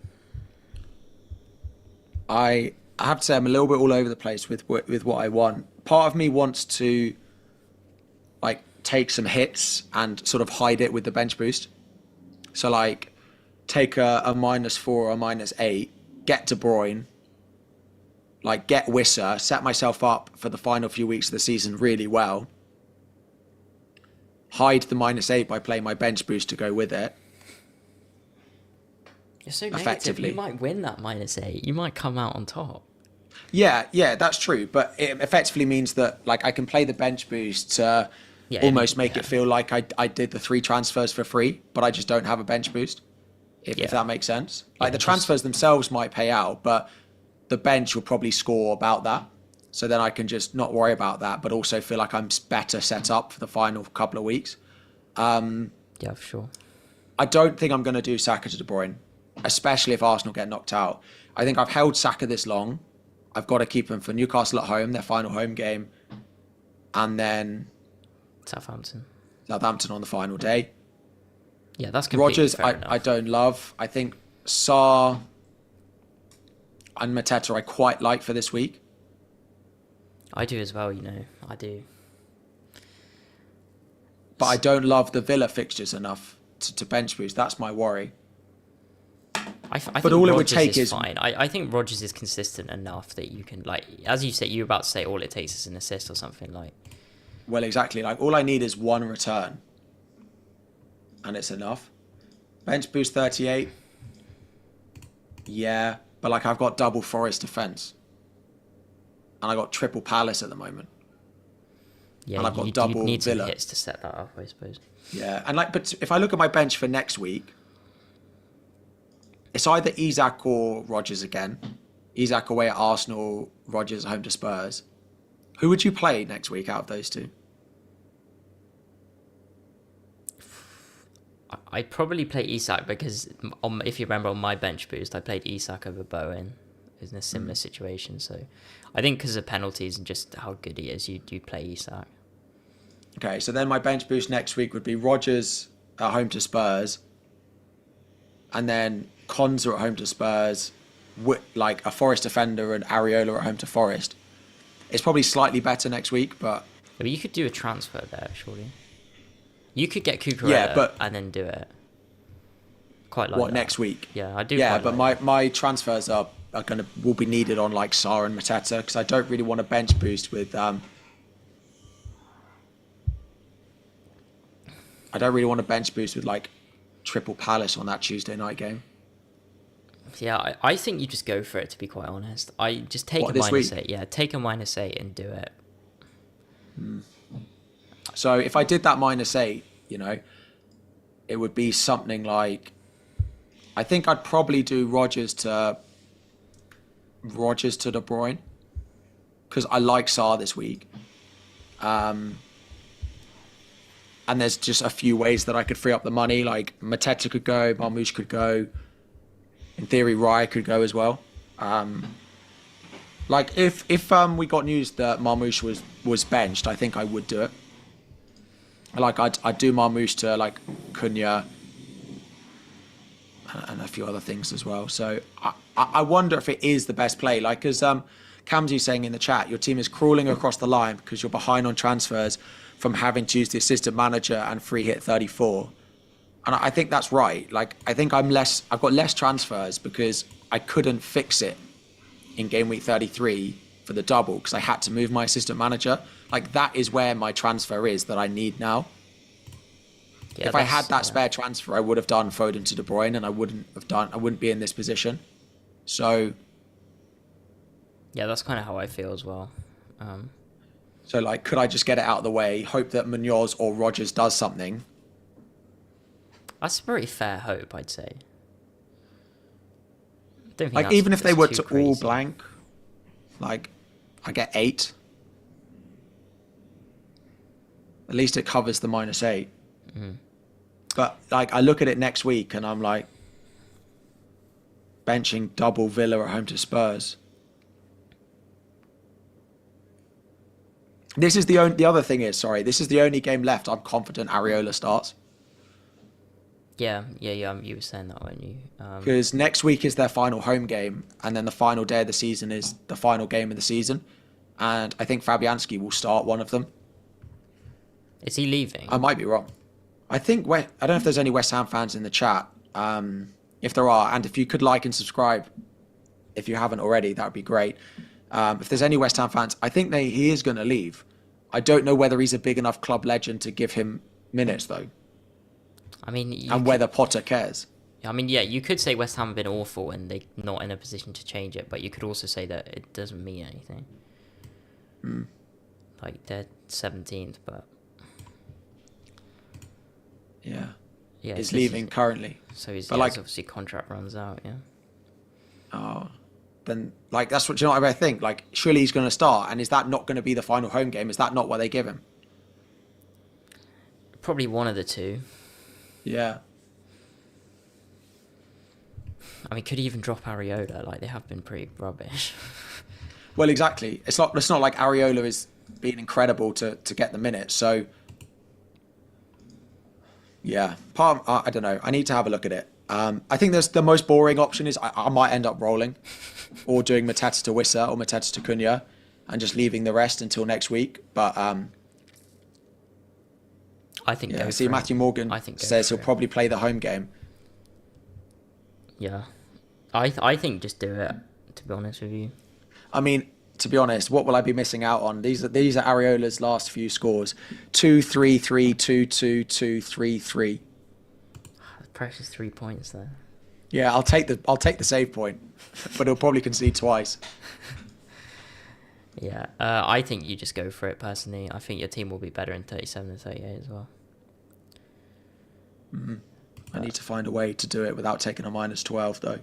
I have to say I'm a little bit all over the place with what I want. Part of me wants to like take some hits and sort of hide it with the bench boost. So like take a -4 or a -8, get De Bruyne, like get Wissa, set myself up for the final few weeks of the season really well. Hide the -8 by playing my bench boost to go with it. You're so negative. Effectively. You might win that -8. You might come out on top. Yeah, that's true. But it effectively means that like I can play the bench boost to almost make it feel like I did the 3 transfers for free, but I just don't have a bench boost. If that makes sense. Like the transfers themselves might pay out, but the bench will probably score about that. So then I can just not worry about that, but also feel like I'm better set up for the final couple of weeks. Yeah, for sure. I don't think I'm going to do Saka to De Bruyne, especially if Arsenal get knocked out. I think I've held Saka this long. I've got to keep him for Newcastle at home, their final home game, and then Southampton on the final day. Yeah, that's completely Rogers, fair enough. I don't love. I think Sarr and Mateta I quite like for this week. I do as well, I do. But I don't love the Villa fixtures enough to bench boost. That's my worry. I think all Rodgers it would take is fine. I think Rogers is consistent enough that you can, like, as you said, you were about to say all it takes is an assist or something like. Well, exactly. Like all I need is one return, and it's enough. Bench boost 38. Yeah, but like I've got double Forest defense, and I got triple Palace at the moment. Yeah, and I've got double need Villa. some hits to set that up, I suppose. Yeah, and like, but if I look at my bench for next week, it's either Isak or Rodgers again. Isak away at Arsenal, Rodgers at home to Spurs. Who would you play next week out of those two? I'd probably play Isak because, if you remember, on my bench boost, I played Isak over Bowen in a similar situation. So I think because of penalties and just how good he is, you play Isak. Okay, so then my bench boost next week would be Rodgers at home to Spurs, and then Konza at home to Spurs, like a Forest defender and Areola at home to Forest. It's probably slightly better next week, but... But you could do a transfer there, surely. You could get Cucurella and then do it. Quite like what, that. Next week? Yeah, I do. Yeah, quite but like my transfers will be needed on like Sarr and Mateta because I don't really want a bench boost with I don't really want a bench boost with like triple Palace on that Tuesday night game. Yeah, I think you just go for it, to be quite honest. I just take a -8. Yeah, take a -8 and do it. So if I did that -8, it would be something like, I think I'd probably do Rodgers to De Bruyne because I like Sarr this week. And there's just a few ways that I could free up the money. Like Mateta could go, Marmoush could go. In theory, Raya could go as well. Like if we got news that Marmoush was benched, I think I would do it. Like I'd do Marmoush to like Cunha and a few other things as well. So I wonder if it is the best play. Like because Kamzi's saying in the chat, your team is crawling across the line because you're behind on transfers from having to use the assistant manager and free hit 34. And I think that's right. Like I think I've got less transfers because I couldn't fix it in game week 33 for the double because I had to move my assistant manager. Like that is where my transfer is that I need now. Yeah, if I had that spare transfer, I would have done Foden to De Bruyne and I wouldn't be in this position. So Yeah, that's kind of how I feel as well. So, like, could I just get it out of the way, hope that Munoz or Rogers does something? That's a very fair hope, I'd say. Don't think Like, even if they that's were too to all crazy. blank, like, I get 8. At least it covers the -8. But, like, I look at it next week and I'm like, benching double Villa at home to Spurs. This is the other thing is, sorry, this is the only game left I'm confident Areola starts. Yeah. You were saying that, weren't you? Because next week is their final home game, and then the final day of the season is the final game of the season. And I think Fabianski will start one of them. Is he leaving? I might be wrong. I don't know if there's any West Ham fans in the chat. If there are, and if you could like and subscribe, if you haven't already, that would be great. If there's any West Ham fans, I think he is going to leave. I don't know whether he's a big enough club legend to give him minutes, though. I mean, And whether Potter cares. I mean, yeah, you could say West Ham have been awful and they're not in a position to change it, but you could also say that it doesn't mean anything. Like, they're 17th, but... Yeah. Yeah, He's leaving currently. So his like, obviously contract runs out, yeah. Oh, then, like, that's what, you know what I think? Like, surely he's going to start, and is that not going to be the final home game? Is that not what they give him? Probably one of the two. Yeah. I mean, could he even drop Areola? Like, they have been pretty rubbish. Well, exactly. It's not like Areola is being incredible to get the minutes. So, yeah, I don't know. I need to have a look at it. I think the most boring option is I might end up rolling, or doing Mateta to Wissa or Mateta to Cunha, and just leaving the rest until next week. But I think. yeah, see, Matthew Morgan says he'll probably play the home game. Yeah, I think just do it. To be honest with you. I mean, to be honest, what will I be missing out on? These are Areola's last few scores: 2-3-3, 2-2, 2-3-3. Precious 3 points there. Yeah, I'll take the save point, but he'll probably concede twice. Yeah, I think you just go for it personally. I think your team will be better in 37 and 38 as well. I need to find a way to do it without taking a -12 though.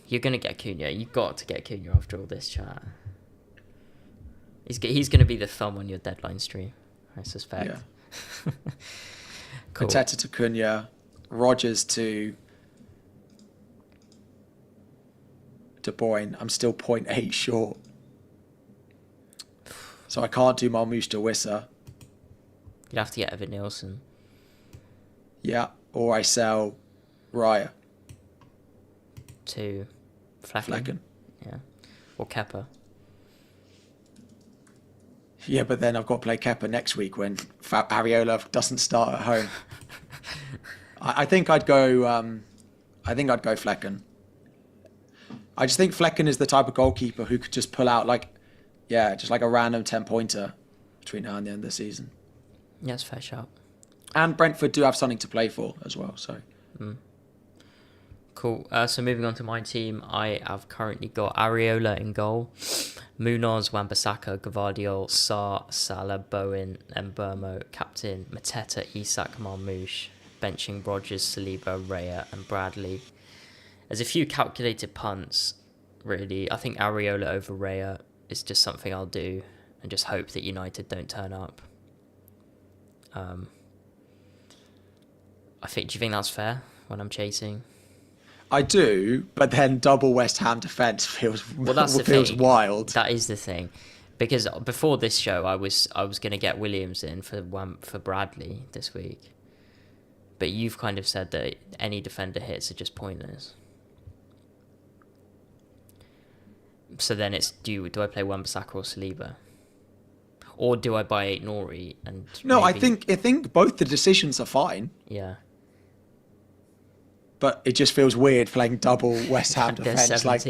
You're gonna get Cunha. You've got to get Cunha after all this chat. He's gonna be the thumb on your deadline stream, I suspect. Yeah. Cool. Mateta to Cunha, Rogers to De Bruyne. I'm still 0.8 short. So I can't do Marmoush to Wissa. You'd have to get Evan Nielsen. Yeah, or I sell Raya. To Flecken. Yeah. Or Kepa. Yeah, but then I've got to play Kepa next week when Areola doesn't start at home. I think I'd go. Flecken. I just think Flecken is the type of goalkeeper who could just pull out just like a random 10-pointer between now and the end of the season. Yeah, it's a fair shout. And Brentford do have something to play for as well. So. Cool. So moving on to my team, I have currently got Areola in goal, Munoz, Wan-Bissaka, Gvardiol, Sarr, Salah, Bowen, and Burmo, captain Mateta, Isak, Marmoush, benching Rogers, Saliba, Raya, and Bradley. There's a few calculated punts, really. I think Areola over Raya is just something I'll do, and just hope that United don't turn up. Do you think that's fair when I'm chasing? I do, but then double West Ham defence feels wild. That is the thing, because before this show, I was going to get Williams in for Bradley this week, but you've kind of said that any defender hits are just pointless. So then it's do I play Wan-Bissaka or Saliba, or do I buy 8 Nori and? No, I think both the decisions are fine. Yeah. But it just feels weird playing double West Ham defence. Like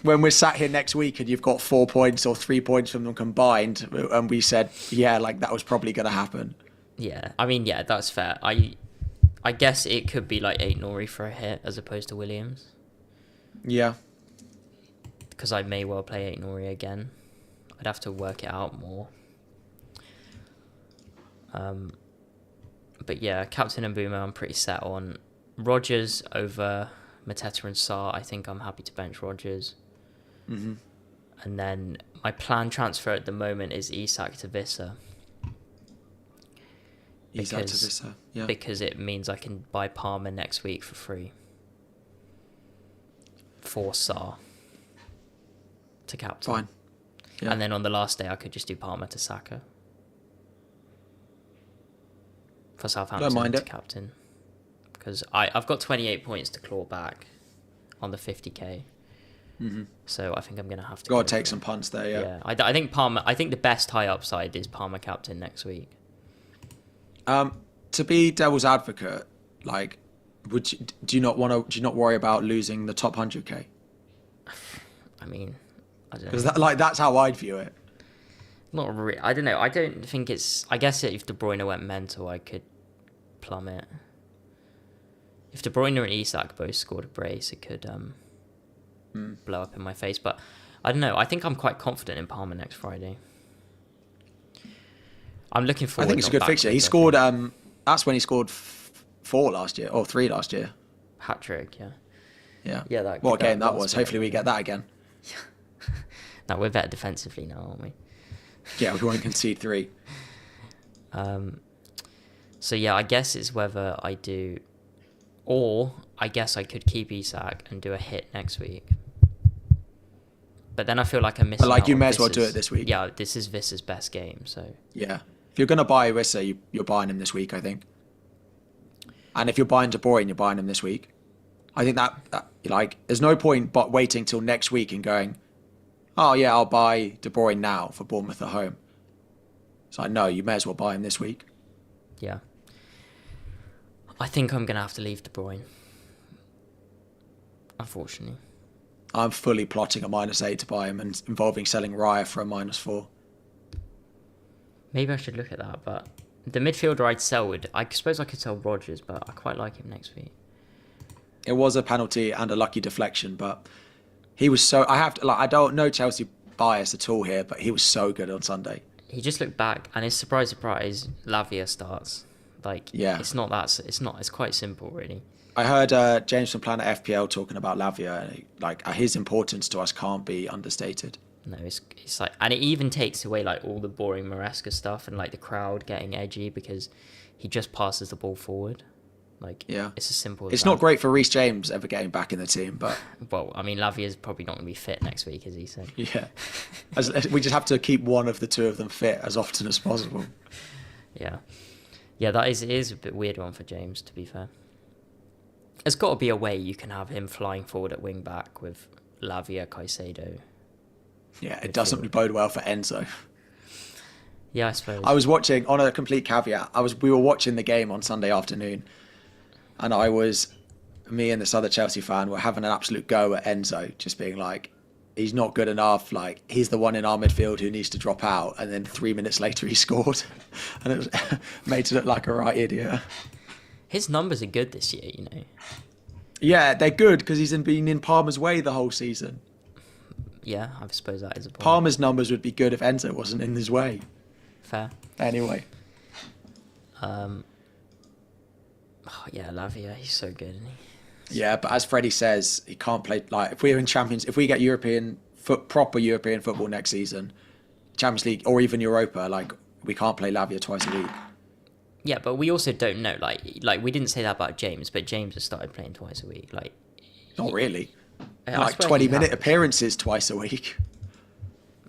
when we're sat here next week and you've got 4 points or 3 points from them combined, and we said, yeah, like that was probably going to happen. Yeah, I mean, yeah, that's fair. I guess it could be like 8 Nori for a hit as opposed to Williams. Yeah. because I may well play Aït-Nouri again. I'd have to work it out more. But yeah, Captain and Boomer I'm pretty set on. Rodgers over Mateta and Sarr, I think I'm happy to bench Rodgers. Mm-hmm. And then my planned transfer at the moment is Isak to Visser. Isak to Visser, yeah. Because it means I can buy Palmer next week for free. For Sarr. To captain. Fine. Yeah. And then on the last day I could just do Palmer to Saka. For Southampton. Don't mind to it. captain. Because I've got 28 points to claw back on the 50k. Mm-hmm. So I think I'm going to have to... Got to take some punts there, yeah. Yeah, I think Palmer... I think the best high upside is Palmer captain next week. To be devil's advocate, like, do you not worry about losing the top 100k? I mean, I don't know. Because that's how I'd view it. Not really. I don't know. I don't think it's... I guess if De Bruyne went mental, I could plummet. If De Bruyne and Isak both scored a brace, it could blow up in my face. But I don't know. I think I'm quite confident in Palmer next Friday. I'm looking forward. I think it's a good fixture. He scored... that's when he scored 4 last year, or 3 last year. Hat-trick, yeah. Yeah. Yeah, what a game that was. Hopefully we get that again. No, we're better defensively now, aren't we? Yeah, we won't concede 3. So yeah, I guess it's whether I do... Or I guess I could keep Isak and do a hit next week. But then I feel like I'm missing out you on may as well do it this week. Yeah, this is Visser's best game, so... Yeah. If you're going to buy Visser, you're buying him this week, I think. And if you're buying De Bruyne, you're buying him this week. I think that there's no point but waiting till next week and going, oh yeah, I'll buy De Bruyne now for Bournemouth at home. So I know you may as well buy him this week. Yeah. I think I'm going to have to leave De Bruyne. Unfortunately. I'm fully plotting a -8 to buy him and involving selling Raya for a -4. Maybe I should look at that, but the midfielder I'd sell I suppose I could sell Rodgers, but I quite like him next week. It was a penalty and a lucky deflection, but he was so... I don't know Chelsea bias at all here, but he was so good on Sunday. He just looked back, and it's surprise, Lavia starts. Yeah. It's quite simple, really. I heard James from Planet FPL talking about Lavia, and his importance to us can't be understated. No, it's like... And it even takes away, all the boring Maresca stuff and, the crowd getting edgy because he just passes the ball forward. Yeah. It's as simple as It's that. not great for Reece James ever getting back in the team, but... Well, I mean, Lavia's probably not going to be fit next week, is he? So. Yeah. We just have to keep one of the two of them fit as often as possible. Yeah. Yeah, it is a bit weird one for James, to be fair. There's got to be a way you can have him flying forward at wing back with Lavia, Caicedo. Yeah, it doesn't bode well for Enzo. Yeah, I suppose. I was watching, on a complete caveat, we were watching the game on Sunday afternoon, and me and this other Chelsea fan were having an absolute go at Enzo, just being like, he's not good enough, he's the one in our midfield who needs to drop out, and then 3 minutes later he scored, and it was made to look like a right idiot. His numbers are good this year, Yeah, they're good because he's been in Palmer's way the whole season. Yeah, I suppose that is a point. Palmer's numbers would be good if Enzo wasn't in his way. Fair. Anyway. Yeah, Lavia, he's so good, isn't he? Yeah, but as Freddie says, he can't play... if we're in Champions... If we get proper European football next season, Champions League or even Europa, we can't play Lavia twice a week. Yeah, but we also don't know. We didn't say that about James, but James has started playing twice a week. Not really. 20-minute appearances twice a week.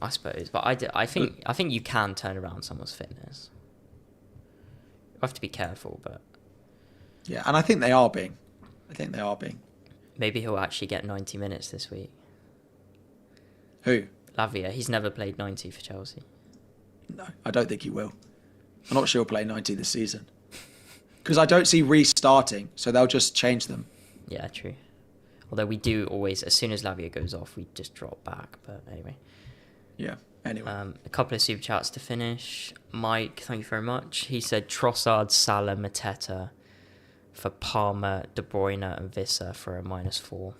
I suppose, but I think you can turn around someone's fitness. You have to be careful, but yeah, and I think they are being. Maybe he'll actually get 90 minutes this week. Who? Lavia. He's never played 90 for Chelsea. No, I don't think he will. I'm not sure he'll play 90 this season. Because I don't see restarting, so they'll just change them. Yeah, true. Although we do always, as soon as Lavia goes off, we just drop back. But anyway. Yeah, anyway. A couple of super chats to finish. Mike, thank you very much. He said Trossard, Salah, Mateta for Palmer, De Bruyne and Visser for a -4.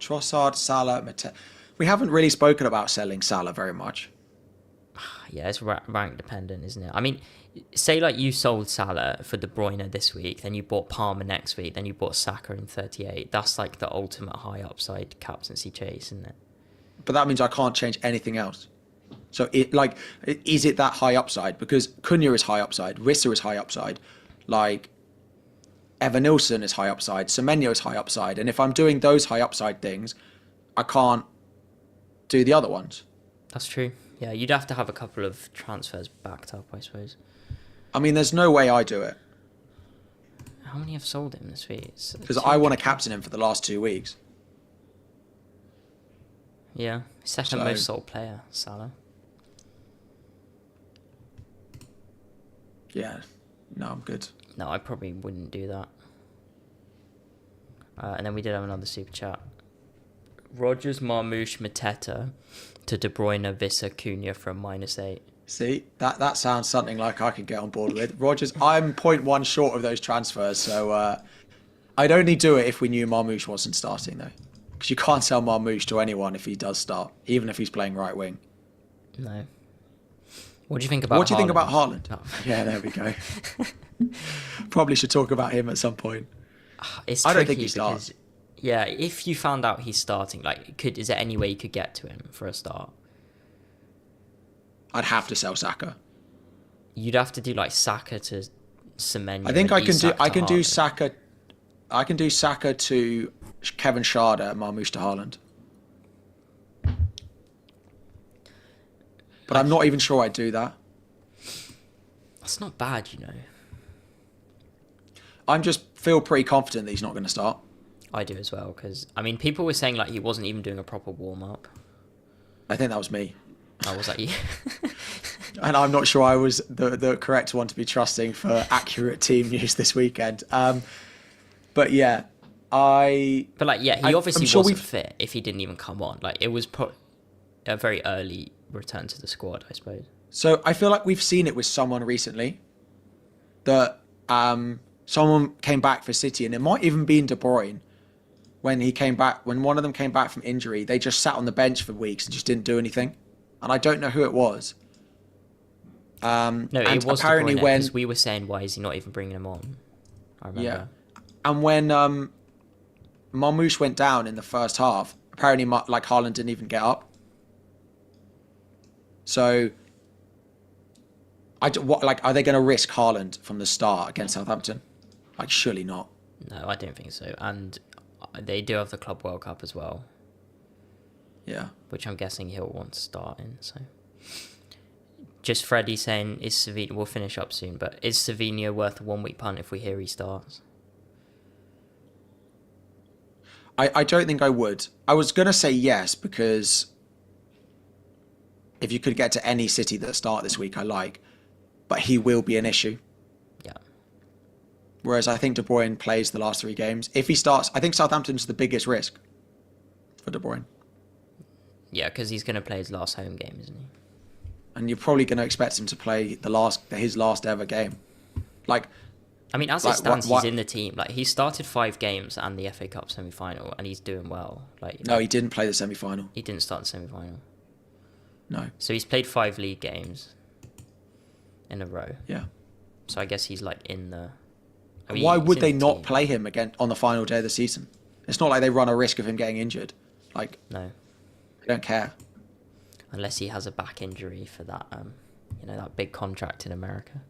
Trossard, Salah, we haven't really spoken about selling Salah very much. Yeah, it's rank dependent, isn't it? I mean, say like you sold Salah for De Bruyne this week, then you bought Palmer next week, then you bought Saka in 38. That's like the ultimate high upside captaincy chase, isn't it? But that means I can't change anything else. So is it that high upside? Because Cunha is high upside, Rissa is high upside, like Evan Nilsson is high upside, Semenyo is high upside, and if I'm doing those high upside things, I can't do the other ones. That's true. Yeah, you'd have to have a couple of transfers backed up, I suppose. I mean, there's no way I do it. How many have sold him this week? Because I want to captain him for the last 2 weeks. Yeah, second most sold player, Salah. Yeah, no, I'm good. No, I probably wouldn't do that. And then we did have another super chat. Rodgers, Marmoush, Mateta to De Bruyne, Vissa, Cunha from -8. See, that sounds something like I could get on board with. Rodgers, I'm 0.1 short of those transfers, so I'd only do it if we knew Marmoush wasn't starting, though. Because you can't sell Marmoush to anyone if he does start, even if he's playing right wing. No. What do you think about What do you think about Haaland? Oh. Yeah, there we go. Probably should talk about him at some point. It's I don't think tricky he starts. because, yeah, if you found out he's starting, like, is there any way you could get to him for a start? I'd have to sell Saka. You'd have to do like Saka to Semenyo. I think I can do. I can do Haaland. Saka. I can do Saka to Kevin Schade and Marmoush to Haaland. But I'm not even sure I'd do that. That's not bad, you know. I'm just feel pretty confident that he's not going to start. I do as well, because, I mean, people were saying like he wasn't even doing a proper warm-up. I think that was me. Oh, was that you? And I'm not sure I was the correct one to be trusting for accurate team news this weekend. But yeah, But like, yeah, he obviously I'm sure wasn't fit if he didn't even come on. Like, it was a very early return to the squad, I suppose. So I feel like we've seen it with someone recently that someone came back for City, and it might even be De Bruyne. When he came back, when one of them came back from injury, they just sat on the bench for weeks and just didn't do anything. And I don't know who it was. No, it was apparently De Bruyne, when because we were saying, why is he not even bringing him on? I remember. Yeah, and when Marmoush went down in the first half, apparently like Haaland didn't even get up. So, are they going to risk Haaland from the start against Southampton? Like, surely not. No, I don't think so. And they do have the Club World Cup as well. Yeah. Which I'm guessing he'll want to start in. So, just Freddie saying, "Is Savinho?" We'll finish up soon, but is Savinho worth a 1 week punt if we hear he starts? I don't think I would. I was going to say yes, because if you could get to any City that start this week, I like. But he will be an issue. Yeah. Whereas I think De Bruyne plays the last 3 games. If he starts, I think Southampton's the biggest risk for De Bruyne. Yeah, because he's going to play his last home game, isn't he? And you're probably going to expect him to play his last ever game. Like, I mean, as it stands, he's in the team. Like, he started 5 games and the FA Cup semi-final, and he's doing well. Like, no, he didn't play the semi-final. He didn't start the semi-final. No. So he's played 5 league games in a row. Yeah. So I guess he's like in the. I mean, why would they not play him again on the final day of the season? It's not like they run a risk of him getting injured. Like, no, they don't care. Unless he has a back injury for that, that big contract in America.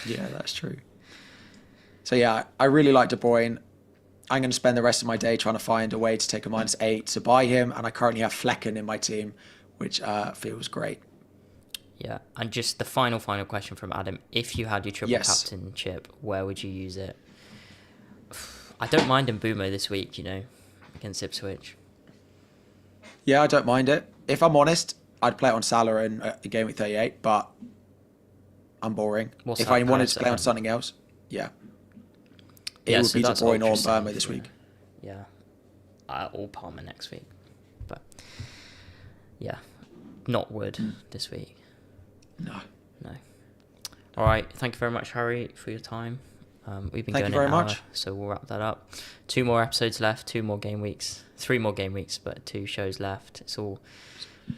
Yeah, that's true. So yeah, I really like De Bruyne. I'm going to spend the rest of my day trying to find a way to take a -8 to buy him, and I currently have Flecken in my team, which feels great. Yeah, and just the final question from Adam. If you had your triple captain chip, where would you use it? I don't mind Mbumo this week, against Ipswich. Yeah, I don't mind it. If I'm honest, I'd play it on Salah in Gameweek 38, but I'm boring. If I wanted to play on something else, yeah. It would be De Bruyne or Burma this week. Yeah. Or Palmer next week. But, yeah. Not Wood this week. No. All right. Thank you very much, Harry, for your time. We've been Thank going you very an hour, much. so we'll wrap that up. 2 more episodes left, 2 more game weeks, 3 more game weeks, but 2 shows left. It's all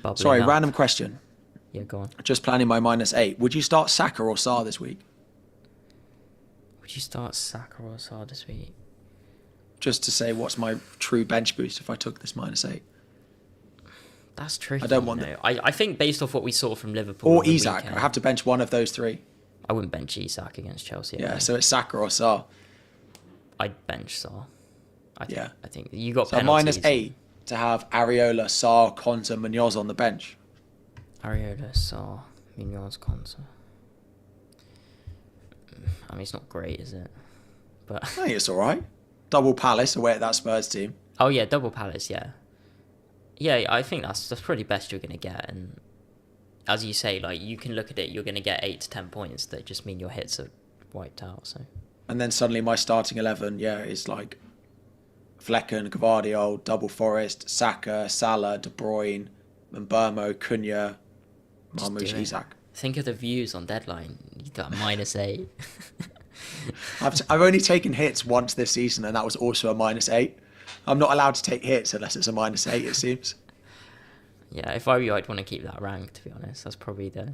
bubbling Sorry, up. random question. Yeah, go on. Just planning my -8. Would you start Saka or Sarr this week? Would you start Saka or Sarr this week? Just to say, what's my true bench boost if I took this -8? That's tricky. I don't want that. I think based off what we saw from Liverpool Or on the Isak. weekend, I have to bench one of those 3. I wouldn't bench Isak against Chelsea. Yeah, anyway. so it's Saka or Sarr. I'd bench Sarr. Yeah. I think you got So penalties. -8 to have Areola, Sarr, Konsa, Munoz on the bench. Areola, Sarr, Munoz, Konsa. I mean, it's not great, is it? But I think it's all right. Double Palace away at that Spurs team. oh yeah, double Palace, yeah. Yeah, I think that's probably best you're gonna get, and as you say, like you can look at it, you're gonna get 8 to 10 points that just mean your hits are wiped out. So And then suddenly my starting 11, is like Flecken, Gvardiol, double Forest, Saka, Salah, De Bruyne, Mbermo, Cunha, Just Marmoush, do it. Isak. Think of the views on deadline. You got -8. I've only taken hits once this season, and that was also a -8. I'm not allowed to take hits unless it's a -8, it seems. Yeah, if I were you, I'd want to keep that rank, to be honest. That's probably the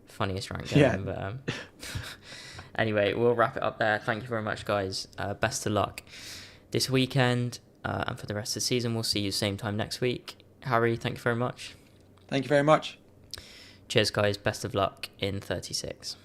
funniest rank going. Yeah. But anyway, we'll wrap it up there. Thank you very much, guys. Best of luck this weekend, and for the rest of the season. We'll see you same time next week. Harry, thank you very much. Thank you very much. Cheers, guys. Best of luck in 36.